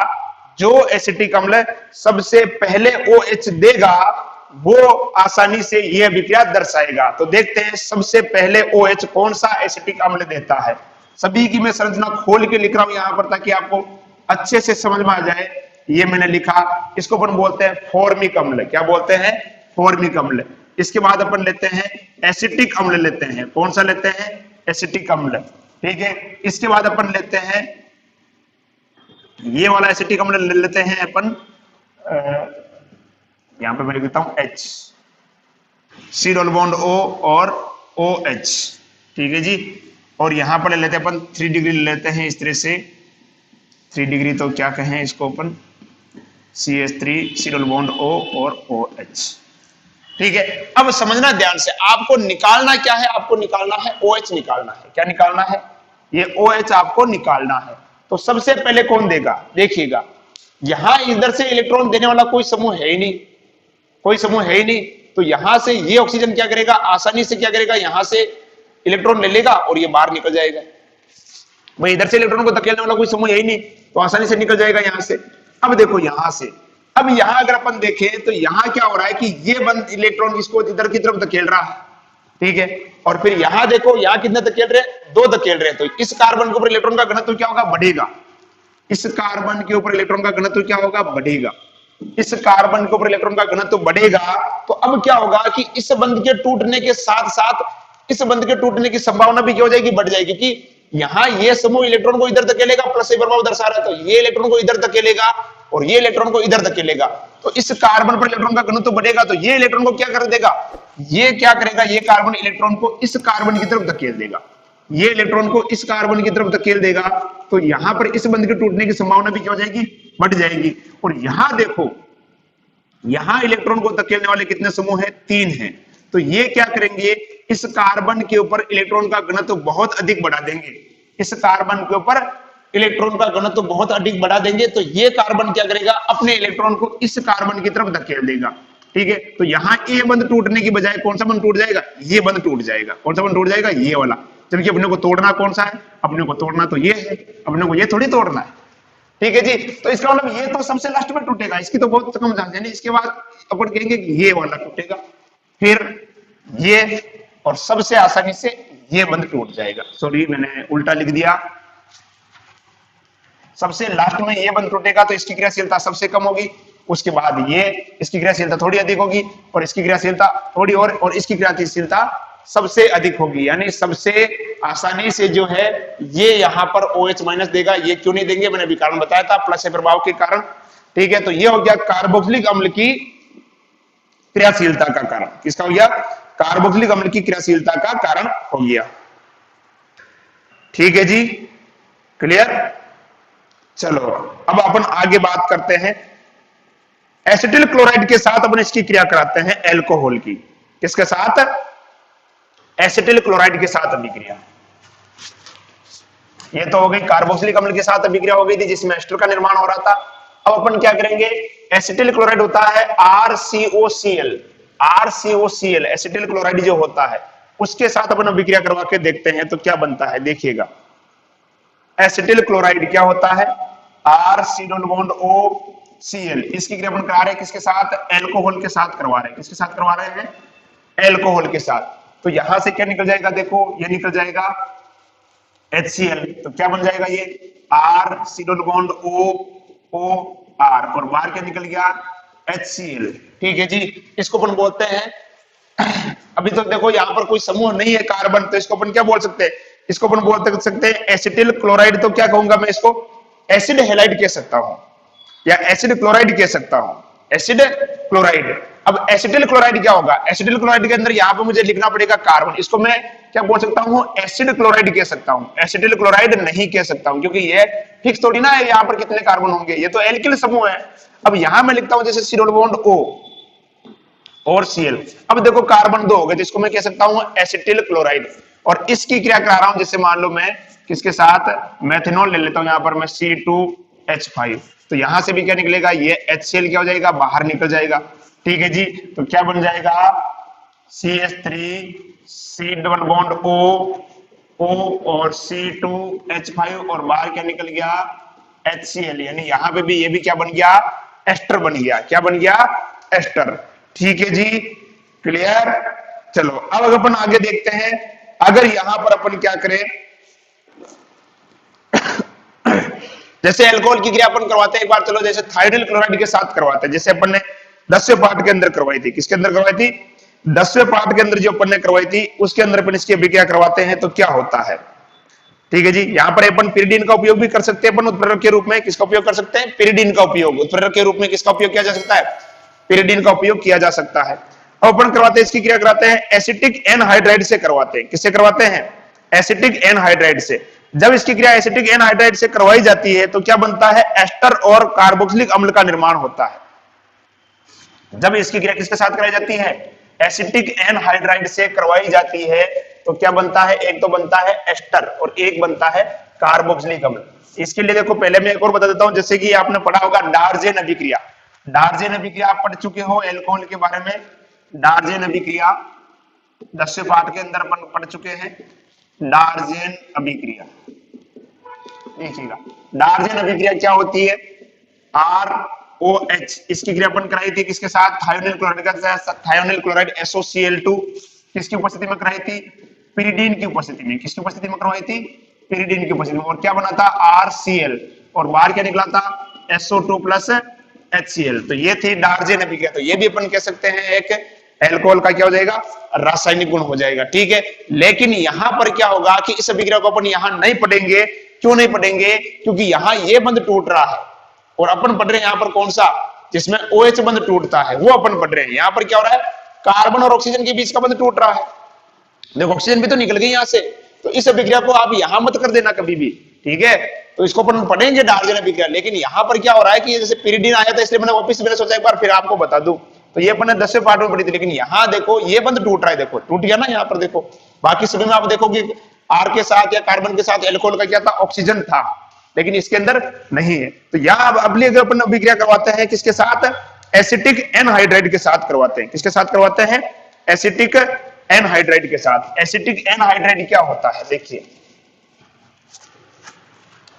जो एसिटिक अम्ल सबसे पहले OH देगा वो आसानी से यह अभिक्रिया दर्शाएगा। तो देखते हैं सबसे पहले OH कौन सा एसिटिक अम्ल देता है। सभी की मैं संरचना खोल के लिख रहा हूं यहां पर ताकि आपको अच्छे से समझ में आ जाए। ये मैंने लिखा, इसको अपन बोलते हैं फॉर्मिक अम्ल। क्या बोलते हैं? फॉर्मिक अम्ल। इसके बाद अपन लेते हैं एसिटिक अम्ल लेते हैं। कौन सा लेते हैं? एसिटिक अम्ल। ठीक है, इसके बाद अपन लेते हैं ये वाला एसिटिक अम्ल ले लेते हैं अपन, यहां पे मैं लिख देता हूं H, C double bond O और OH। ठीक है जी, और यहां पर ले लेते हैं अपन 3 डिग्री ले लेते हैं इस तरह से। 3 डिग्री तो क्या कहें इसको अपन, CH3, C double bond O और OH। ठीक है, अब समझना ध्यान से, आपको निकालना क्या है? आपको निकालना है OH निकालना है। क्या निकालना है? ये OH आपको निकालना है। तो सबसे पहले कौन देगा? देखिएगा, यहां इधर से इलेक्ट्रॉन देने वाला कोई समूह है ही नहीं, कोई समूह है ही नहीं। तो यहां से ये ऑक्सीजन क्या करेगा? आसानी से क्या करेगा? यहां से इलेक्ट्रॉन ले लेगा और ये बाहर निकल जाएगा। भाई इधर से इलेक्ट्रॉन को धकेलने वाला कोई समूह है ही नहीं, तो आसानी से निकल जाएगा यहां से। अब देखो यहां से, अब यहां अगर अपन देखें तो यहां क्या हो रहा है कि ये बंद इलेक्ट्रॉन इसको इधर की तरफ धकेल रहा है। ठीक है, और फिर यहां देखो, यहां कितने धकेल रहे हैं? 2 धकेल रहे हैं। तो इस कार्बन के ऊपर इलेक्ट्रॉन का घनत्व क्या होगा? बढ़ेगा। इस कार्बन के ऊपर इलेक्ट्रॉन का घनत्व क्या होगा? बढ़ेगा। इस कार्बन के ऊपर इलेक्ट्रॉन का घनत्व बढ़ेगा। तो अब क्या होगा कि इस बंध के टूटने के साथ साथ इस बंध के टूटने की संभावना भी क्या हो जाएगी? बढ़ जाएगी। कि यहां ये समूह इलेक्ट्रॉन को इधर धकेलेगा, प्लस से प्रभाव दर्शा रहा है, तो ये इलेक्ट्रॉन को इधर धकेलेगा और ये इलेक्ट्रॉन को इधर धकेलेगा। तो इस कार्बन पर इलेक्ट्रॉन का घनत्व बढ़ेगा, तो ये इलेक्ट्रॉन को क्या कर देगा? ये क्या करेगा? ये कार्बन इलेक्ट्रॉन को इस कार्बन की तरफ धकेल देगा। ये इलेक्ट्रॉन को इस कार्बन की तरफ धकेल देगा, तो यहां पर इस बंध के टूटने की संभावना भी क्या हो जाएगी? बढ़ जाएगी। और यहां देखो, यहां इलेक्ट्रॉन को धकेलने वाले कितने समूह हैं? 3 हैं। तो ये क्या करेंगे? इस कार्बन के ऊपर इलेक्ट्रॉन का घनत्व बहुत अधिक बढ़ा देंगे। इस कार्बन के ऊपर इलेक्ट्रॉन का घनत्व बहुत अधिक बढ़ा देंगे, तो ये कार्बन क्या करेगा? अपने इलेक्ट्रॉन को इस कार्बन की तरफ धकेल देगा। ठीक है, तो यहां ये बंध टूटने की बजाय कौन सा बंध टूट जाएगा? ये बंध टूट जाएगा। कौन सा बंध टूट जाएगा? ये वाला। जबकि अपने को तोड़ना कौन सा है? अपने को तोड़ना तो ये है, अपने को ये थोड़ी तोड़ना है। ठीक है जी, तो इसका मतलब ये तो सबसे लास्ट में टूटेगा, इसकी तो बहुत कम चांस है। इसके बाद अपन कहेंगे कि ये वाला टूटेगा, फिर ये, और सबसे आसानी से ये बंध टूट जाएगा। सॉरी, मैंने उल्टा लिख दिया। सबसे लास्ट में ये बंध टूटेगा, तो इसकी क्रियाशीलता सबसे कम होगी। उसके बाद ये, इसकी क्रियाशीलता थोड़ी अधिक होगी, और इसकी क्रियाशीलता थोड़ी और इसकी क्रियाशीलता सबसे अधिक होगी। यानी सबसे आसानी से जो है ये यहां पर OH माइनस देगा। ये क्यों नहीं देंगे? मैंने अभी कारण बताया था, प्लस से प्रभाव के कारण। ठीक है, तो ये हो गया कार्बोक्सिलिक अम्ल की क्रियाशीलता का कारण। किसका हो गया? कार्बोक्सिलिक अम्ल की क्रियाशीलता का कारण हो गया। ठीक है जी, क्लियर? चलो अब अपन आगे बात करते हैं। एसिटिल क्लोराइड के साथ अपन इसकी क्रिया कराते हैं एल्कोहल की। किसके साथ? एसिटिल क्लोराइड के साथ अभिक्रिया। ये तो हो गई कार्बोक्सिलिक अम्ल के साथ अभिक्रिया हो गई थी, जिसमें एस्टर का निर्माण हो रहा था। अब अपन क्या करेंगे? एसिटिल क्लोराइड होता है RCOCl। RCOCl एसिटिल क्लोराइड जो होता है, उसके साथ अपन अभिक्रिया करवा के देखते हैं तो क्या बनता है। देखिएगा, एसिटिल क्लोराइड क्या होता है? RC≡OCl। इसकी क्रिया अपन करा रहे हैं किसके साथ? एल्कोहल के साथ करवा रहे हैं। किसके साथ करवा रहे हैं? एल्कोहल के साथ। तो यहां से क्या निकल जाएगा? देखो, ये निकल जाएगा HCl। तो क्या बन जाएगा? ये RC≡OOR, और बाहर क्या निकल गया? HCl। ठीक है जी, इसको अपन बोलते हैं अभी तो देखो यहां पर कोई समूह नहीं है कार्बन, तो इसको अपन क्या बोल सकते हैं? इसको अपन बोल सकते हैं एसिटिल क्लोराइड। तो क्या कहूंगा मैं इसको? एसिड हैलाइड कह सकता हूं, या एसिड क्लोराइड कह सकता हूं। Acid chloride. अब एसिटिल क्लोराइड क्या होगा? एसिटिल क्लोराइड के अंदर यहां पर मुझे लिखना पड़ेगा कार्बन। इसको मैं क्या बोल सकता हूं? एसिड क्लोराइड कह सकता हूं। एसिटिल क्लोराइड नहीं कह सकता हूं, क्योंकि ये फिक्स थोड़ी ना है यहां पर कितने कार्बन होंगे, ये तो एल्किल समूह है। अब यहां मैं लिखता हूं जैसे C डबल बॉन्ड O और Cl। अब देखो कार्बन 2 हो गए, तो इसको मैं कह सकता हूं एसिटिल क्लोराइड। और इसकी क्रिया करा रहा हूं, जैसे मान लो मैं किसके साथ? मेथनॉल ले लेता हूं। यहां पर मैं C2H5, तो यहां से भी क्या निकलेगा? ये HCl क्या हो जाएगा? बाहर निकल जाएगा। ठीक है जी, तो क्या बन जाएगा? CH3, C double bond O और C2H5, और बाहर क्या निकल गया? HCl। यानी यहां पे भी ये भी क्या बन गया? एस्टर बन गया। क्या बन गया? एस्टर। ठीक है जी, क्लियर? चलो अब अपन आगे देखते हैं। अगर यहां पर अपन क्या करें? जैसे अल्कोहल की क्रिया अपन करवाते हैं एक बार, चलो जैसे थायोनिल क्लोराइड के साथ करवाते हैं, जैसे अपन ने 10वें पार्ट के अंदर करवाई थी। किसके अंदर करवाई थी? 10वें पार्ट के अंदर जो अपन ने करवाई थी उसके अंदर अपन इसकी अभिक्रिया करवाते हैं तो क्या होता है। ठीक है जी, यहाँ पर अपन पिरिडीन का उपयोग भी कर सकते हैं अपन उत्प्रेरक के रूप में। किसका उपयोग कर सकते हैं? पिरिडीन का उपयोग। उत्प्रेरक के रूप में किसका उपयोग किया जा सकता है? पिरिडीन का उपयोग किया जा सकता है। अब अपन करवाते हैं इसकी क्रिया कराते हैं एसिटिक एनहाइड्राइड से करवाते हैं। किससे करवाते हैं? एसिटिक एनहाइड्राइड से। जब इसकी क्रिया एसिटिक एनहाइड्राइड से करवाई जाती है तो क्या बनता है? एस्टर और कार्बोक्सिलिक अम्ल का निर्माण होता है। जब इसकी क्रिया किसके साथ कराई जाती है? एसिटिक एनहाइड्राइड से करवाई जाती है तो क्या बनता है? एक तो बनता है एस्टर और एक बनता है कार्बोक्सिलिक अम्ल। इसके लिए देखो पहले मैं एक और बता देता हूं, जैसे कि आपने पढ़ा होगा डार्जेन अभिक्रिया। डार्जेन अभिक्रिया आप पढ़ चुके हो एल्कोहल के बारे में। डार्जेन अभिक्रिया 10वें पाठ के अंदर अपन पढ़ चुके हैं। डार्जेन अभिक्रिया देखिएगा, डार्जेन अभिक्रिया क्या होती है? ROH इसकी क्रिया अपन कराई थी किसके साथ? थायोनिल क्लोराइड का साथ। थायोनिल क्लोराइड SOCl2 किसकी उपस्थिति में कराई थी? पिरिडीन की उपस्थिति में। किसकी उपस्थिति में करवाई थी? पिरिडीन की उपस्थिति में। और क्या बना था? RCl और बाहर क्या निकला था? SO2 plus HCl। तो ये थी डार्जेन अभिक्रिया। तो ये भी अपन कह सकते हैं एक एल्कोहल का क्या हो जाएगा? रासायनिक गुण हो जाएगा। ठीक है, लेकिन यहां पर क्या होगा कि इस अभिक्रिया को अपन यहां नहीं पढ़ेंगे। क्यों नहीं पढ़ेंगे? क्योंकि यहां ये बंध टूट रहा है और अपन पढ़ रहे हैं यहां पर कौन सा? जिसमें OH बंध टूटता है वो अपन पढ़ रहे हैं। यहां पर क्या हो रहा है? कार्बन और ऑक्सीजन के बीच का बंध टूट रहा है। देखो ऑक्सीजन भी तो निकल गई यहां से, तो इस अभिक्रिया को आप यहां मत कर देना कभी भी। ठीक है, तो इसको अपन पढ़ेंगे डार्जेन अभिक्रिया। लेकिन यहां पर क्या हो रहा है कि जैसे पिरिडीन आया था इसलिए मैंने वापस मैंने सोचा एक बार फिर आपको बता दूं। तो ये अपन ने 10वें पार्ट में पढ़ी थी, लेकिन यहां देखो ये बंध टूट रहा है। देखो टूट गया ना यहाँ पर। देखो बाकी सभी में आप देखोगे R के साथ या कार्बन के साथ एल्कोहल का क्या था? ऑक्सीजन था, लेकिन इसके अंदर नहीं है। तो यहां अगली अगर अपन अभिक्रिया करवाते हैं किसके साथ? एसिटिक एनहाइड्राइड के साथ करवाते हैं। किसके साथ करवाते हैं? एसिटिक एनहाइड्राइड के साथ। एसिटिक एनहाइड्राइड क्या होता है? देखिए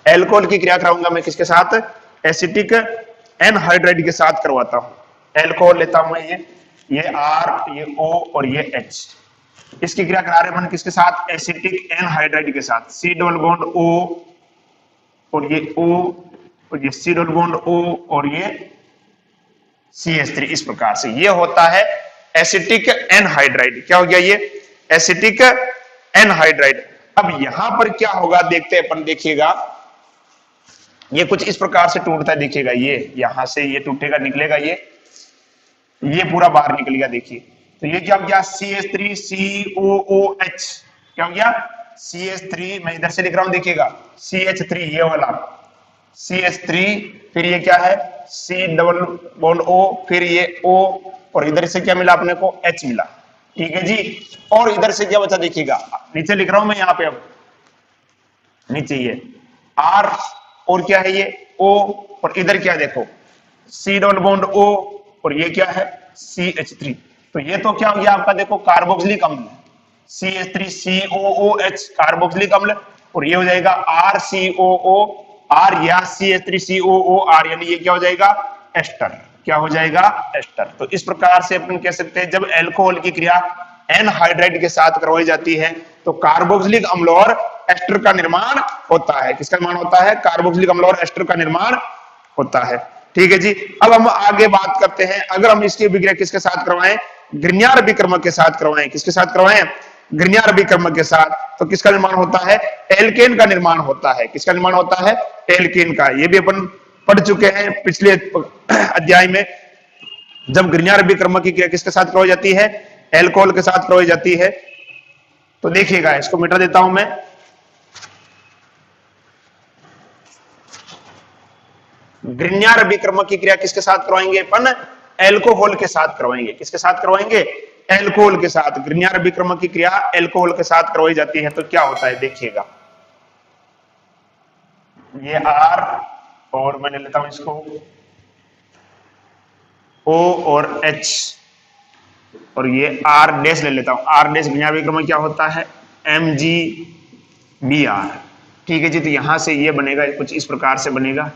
एल्कोहल की क्रिया कराऊंगा मैं किसके साथ? एसिटिक एनहाइड्राइड के साथ करवाता हूं। एल्कोहल लेता हूं मैं, ये R, ये O और ये H। इसकी क्रिया करा रहे हैं किसके साथ? एसिटिक एनहाइड्राइड के साथ। C डबल बॉन्ड O और ये O और ये C डबल बॉन्ड O और ये CH3। इस प्रकार से ये होता है एसिटिक एनहाइड्राइड। क्या हो गया ये? Acetic anhydride. अब यहां पर क्या होगा देखते हैं अपन। देखिएगा ये कुछ इस प्रकार से टूटता है। देखिएगा ये यहां से ये टूटेगा, निकलेगा ये पूरा बाहर निकल गया। देखिए तो ये क्या हो गया? CH3COOH। क्या हो गया? CH3 मैं इधर से लिख रहा हूं, देखिएगा CH3 ये वाला CH3, फिर ये क्या है? C डबल बॉन्ड O, फिर ये O और इधर से क्या मिला अपने को? H मिला। ठीक है जी, और इधर से क्या बचा? देखिएगा नीचे लिख रहा हूं मैं यहाँ पे। अब नीचे ये R और क्या है? ये O और इधर क्या देखो? C डबल बॉन्ड O और ये क्या है? CH3। तो ये तो क्या हो गया आपका? देखो कार्बोक्सिलिक अम्ल CH3COOH कार्बोक्सिलिक अम्ल, और ये हो जाएगा RCOOR या CH3COOR, यानी ये क्या हो जाएगा? एस्टर। क्या हो जाएगा? एस्टर। तो इस प्रकार से अपन कह सकते हैं जब एल्कोहल की क्रिया एनहाइड्राइड के साथ करवाई जाती है तो कार्बोक्सिलिक अम्ल और एस्टर का निर्माण होता है। किसका निर्माण होता है? कार्बोक्सिलिक अम्ल और एस्टर का निर्माण होता है। ठीक है जी, अब हम आगे बात करते हैं। अगर हम इसकी अभिक्रिया किसके साथ करवाएं? ग्रिग्नार्ड अभिकर्मक के साथ करवाएं। किसके साथ करवाएं? ग्रिग्नार्ड अभिकर्मक के साथ। तो किसका निर्माण होता है? एल्केन का निर्माण होता है। किसका निर्माण होता है? एल्केन का। ये भी अपन पढ़ चुके हैं पिछले अध्याय में। जब ग्रिग्नार्ड अभिकर्मक की क्रिया किसके साथ करवाई जाती है? एल्कोहल के साथ करवाई जाती है। तो देखिएगा इसको मिटा देता हूं मैं। ग्रिग्नार्ड अभिकर्मक की क्रिया किसके साथ करवाएंगे अपन? एल्कोहल के साथ करवाएंगे। किसके साथ करवाएंगे? एल्कोहल के साथ। ग्रिग्नार्ड अभिकर्मक की क्रिया एल्कोहल के साथ करवाई जाती है तो क्या होता है? देखिएगा ये R और मैंने लेता हूं इसको O और H और ये R डैश ले लेता हूं। R डैश ग्रिग्नार्ड अभिकर्मक क्या होता है? MgBr। ठीक है जी, तो यहां से ये बनेगा कुछ इस प्रकार से बनेगा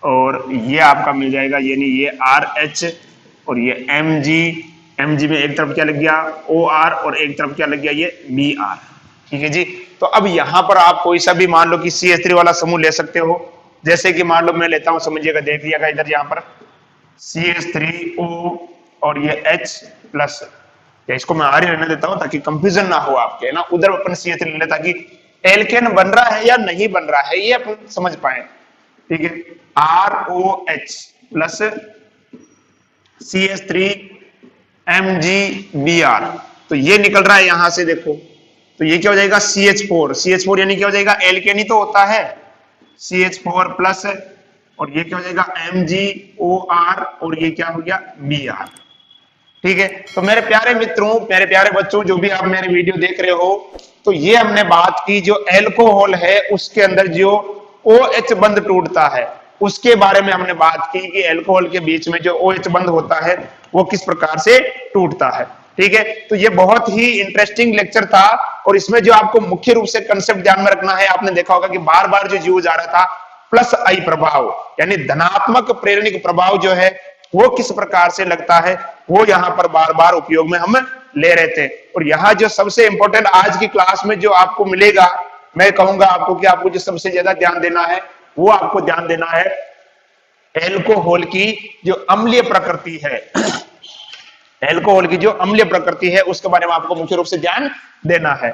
और ये आपका मिल जाएगा, यानी ये RH और ये Mg में एक तरफ क्या लग गया? OR और एक तरफ क्या लग गया? ये Br। ठीक है जी, तो अब यहां पर आप कोई सा भी मान लो कि CH3 वाला समूह ले सकते हो। जैसे कि मान लो मैं लेता हूं, समझिएगा, देख लिएगा इधर यहाँ पर CH3O और ये H प्लस, या इसको मैं आर रहने देता हूं ताकि कंफ्यूजन ना हो आपके, ना उधर अपन CH3 ले लें ताकि एल्केन बन रहा है या नहीं बन रहा है ये अपन समझ पाए। ठीक है, ROH प्लस CH3MgBr, तो ये निकल रहा है यहां से देखो, तो ये क्या हो जाएगा CH4 यानी क्या हो जाएगा, एल्केन ही तो होता है, CH4 प्लस, और ये क्या हो जाएगा MgOR, और ये क्या हो गया Br। ठीक है, तो मेरे प्यारे मित्रों, मेरे प्यारे बच्चों, जो भी आप मेरे वीडियो देख रहे हो, तो ये हमने बात की जो एल्कोहल है उसके अंदर जो OH बंध टूटता है उसके बारे में हमने बात की कि एल्कोहल के बीच में जो OH बंध होता है वो किस प्रकार से टूटता है। ठीक है, तो ये बहुत ही इंटरेस्टिंग लेक्चर था, और इसमें जो आपको मुख्य रूप से कंसेप्ट ध्यान में रखना है, आपने देखा होगा कि बार बार जो यूज आ रहा था प्लस आई प्रभाव, यानी धनात्मक प्रेरणिक प्रभाव जो है वो किस प्रकार से लगता है, वो यहाँ पर बार बार उपयोग में हम ले रहे थे। और यहाँ जो सबसे इंपॉर्टेंट आज की क्लास में जो आपको मिलेगा, मैं कहूंगा आपको कि आपको जो सबसे ज्यादा ध्यान देना है वो आपको ध्यान देना है एल्कोहल की जो अम्लीय प्रकृति है, एल्कोहल की जो अम्लीय प्रकृति है उसके बारे में आपको मुख्य रूप से ध्यान देना है।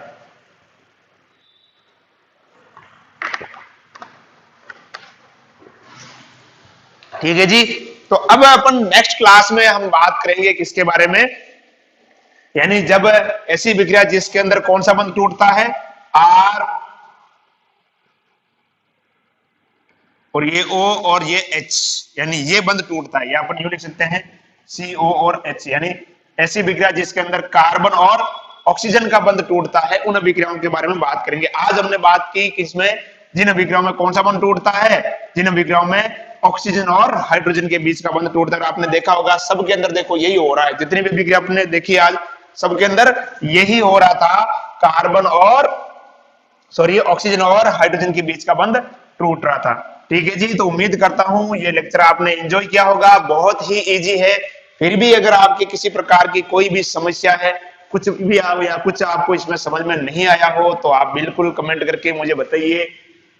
ठीक है जी, तो अब अपन नेक्स्ट क्लास में हम बात करेंगे किसके बारे में, यानी जब ऐसी विक्रिया जिसके अंदर कौन सा बंध टूटता है, R और ये O और ये H, यानी ये बंध टूटता है, या अपन यूं लिख सकते हैं CO और H, यानी ऐसी विक्रिया जिसके अंदर कार्बन और ऑक्सीजन का बंध टूटता है, उन विक्रियाओं के बारे में बात करेंगे। आज हमने बात की कि इसमें जिन विक्रियाओं में कौन सा बंध टूटता है, जिन विक्रियाओं में ऑक्सीजन और हाइड्रोजन के बीच का बंध टूटता है। आपने देखा होगा सबके अंदर देखो यही हो रहा है, जितनी भी विक्रिया आपने देखी आज सबके अंदर यही हो रहा था, कार्बन और ऑक्सीजन और हाइड्रोजन के बीच का बंध टूट रहा था। ठीक है जी, तो उम्मीद करता हूं ये लेक्चर आपने एंजॉय किया होगा, बहुत ही इजी है। फिर भी अगर आपके किसी प्रकार की कोई भी समस्या है, कुछ भी या कुछ आपको इसमें समझ में नहीं आया हो, तो आप बिल्कुल कमेंट करके मुझे बताइए,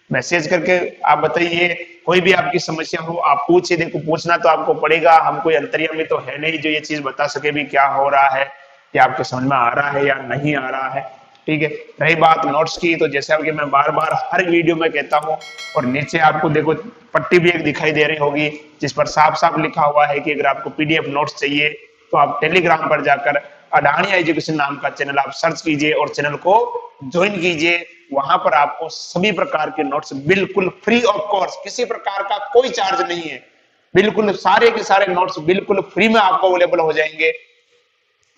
मैसेज करके आप बताइए। कोई भी आपकी समस्या हो आप पूछिए, देखो पूछना तो आपको पड़ेगा, हम कोई अंतर्यामी तो है नहीं जो ये चीज बता सके भी क्या हो रहा है, या आपके समझ में आ रहा है या नहीं आ रहा है। ठीक है, रही बात नोट्स की, तो जैसे कि मैं बार बार हर वीडियो में कहता हूं, और नीचे आपको देखो पट्टी भी एक दिखाई दे रही होगी जिस पर साफ साफ लिखा हुआ है कि अगर आपको PDF नोट्स चाहिए तो आप टेलीग्राम पर जाकर अडानी एजुकेशन नाम का चैनल आप सर्च कीजिए और चैनल को ज्वाइन कीजिए। वहां पर आपको सभी प्रकार के नोट्स बिल्कुल फ्री ऑफ कॉस्ट, किसी प्रकार का कोई चार्ज नहीं है, बिल्कुल सारे के सारे नोट्स बिल्कुल फ्री में आपको अवेलेबल हो जाएंगे।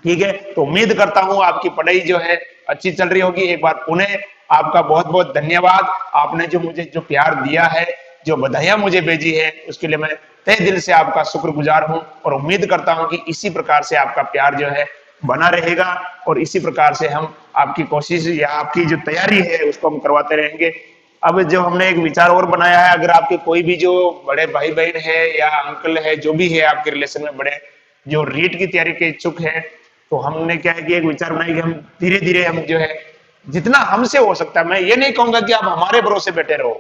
ठीक है, तो उम्मीद करता हूं आपकी पढ़ाई जो है अच्छी चल रही होगी। एक बार पुनः आपका बहुत बहुत धन्यवाद, आपने जो मुझे जो प्यार दिया है, जो बधाइयां मुझे भेजी है, उसके लिए मैं तहे दिल से आपका शुक्रगुजार हूं, और उम्मीद करता हूं कि इसी प्रकार से आपका प्यार जो है बना रहेगा, और इसी प्रकार से हम आपकी कोशिश या आपकी जो तैयारी है उसको हम करवाते रहेंगे। अब जो हमने एक विचार और बनाया है, अगर आपके कोई भी जो बड़े भाई बहन है या अंकल है, जो भी है आपके रिलेशन में बड़े, जो रीट की तैयारी के इच्छुक है, तो हमने क्या है कि एक विचार बनाया कि हम धीरे धीरे हम जो है जितना हमसे हो सकता है, मैं ये नहीं कहूंगा कि आप हमारे भरोसे बैठे रहो,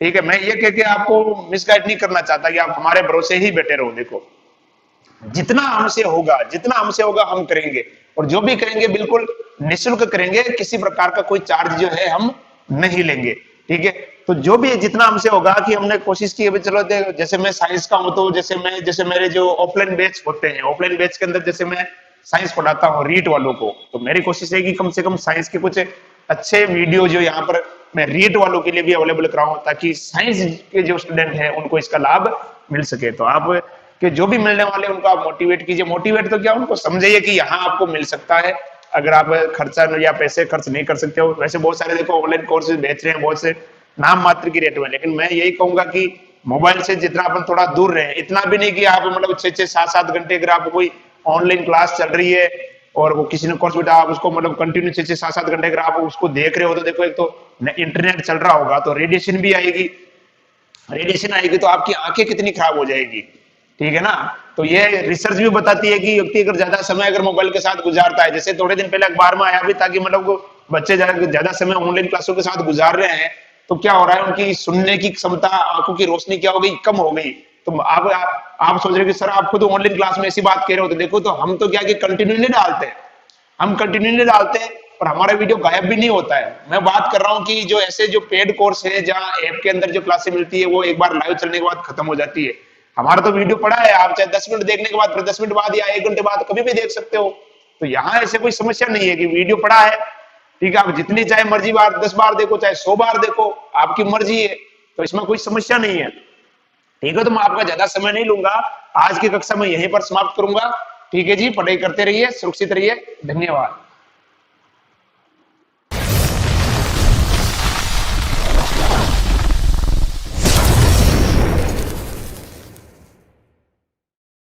ठीक है, मैं ये कह के आपको मिसगाइड नहीं करना चाहता कि आप हमारे भरोसे ही बैठे रहो। देखो जितना हमसे होगा हम करेंगे, और जो भी करेंगे बिल्कुल निःशुल्क करेंगे, किसी प्रकार का कोई चार्ज जो है हम नहीं लेंगे। ठीक है, तो जो भी जितना हमसे होगा कि हमने कोशिश की, चलो जैसे मैं साइंस का हूं, तो जैसे मेरे जो ऑफलाइन बैच होते हैं, ऑफलाइन बैच के अंदर जैसे मैं साइंस पढ़ाता हूँ रीट वालों को, तो मेरी कोशिश है कि कम से कम साइंस के कुछ अच्छे वीडियो जो यहाँ पर मैं रीट वालों के लिए भी अवेलेबल कराऊं, ताकि साइंस के जो स्टूडेंट हैं उनको इसका लाभ मिल सके। तो आप कि जो भी मिलने वाले उनको आप मोटिवेट कीजिए, मोटिवेट तो क्या, उनको समझाइए कि यहाँ आपको मिल सकता है, अगर आप खर्चा या पैसे खर्च नहीं कर सकते हो। वैसे बहुत सारे देखो ऑनलाइन कोर्सेज बेच रहे हैं, बहुत से नाम मात्र की रेट में, लेकिन मैं यही कहूंगा कि मोबाइल से जितना अपन थोड़ा दूर रहे, इतना भी नहीं कि आप मतलब 6-6, 7-7 घंटे अगर आप कोई ऑनलाइन क्लास चल रही है और वो किसी ने कोर्स बेटा आप उसको मतलब कंटिन्यू 6-6, 7-7 घंटे अगर आप उसको देख रहे हो, तो देखो एक तो इंटरनेट चल रहा होगा तो रेडिएशन भी आएगी, रेडिएशन आएगी तो आपकी आंखें कितनी खराब हो जाएगी। ठीक है ना, तो ये रिसर्च भी बताती है कि व्यक्ति अगर ज्यादा समय अगर मोबाइल के साथ गुजारता है, जैसे थोड़े दिन पहले अखबार में आया भी था कि मतलब बच्चे ज्यादा समय ऑनलाइन क्लासों के साथ गुजार रहे हैं, तो क्या हो रहा है, उनकी सुनने की क्षमता, आंखों की रोशनी क्या हो गई, कम हो गई। तो आप सोच रहे कि सर आप खुद ऑनलाइन क्लास में ऐसी बात कह रहे हो, तो देखो तो हम तो क्या कि कंटिन्यू नहीं डालते, हम कंटिन्यू नहीं डालते और हमारा वीडियो गायब भी नहीं होता है। मैं बात कर रहा हूँ कि जो ऐसे जो पेड कोर्स है, जहाँ ऐप के अंदर जो क्लासें मिलती है वो एक बार लाइव चलने के बाद खत्म हो जाती है। हमारा तो वीडियो पड़ा है, आप चाहे 10 मिनट देखने के बाद, फिर 10 मिनट बाद या 1 घंटे बाद कभी भी देख सकते हो। तो यहाँ ऐसे कोई समस्या नहीं है कि वीडियो पड़ा है, ठीक है, आप जितनी चाहे मर्जी बार 10 बार देखो, चाहे 100 बार देखो, आपकी मर्जी है, तो इसमें कोई समस्या नहीं है। ठीक है, तो मैं आपका ज्यादा समय नहीं लूंगा, आज की कक्षा में यहीं पर समाप्त करूंगा। ठीक है जी, पढ़ाई करते रहिए, सुरक्षित रहिए, धन्यवाद।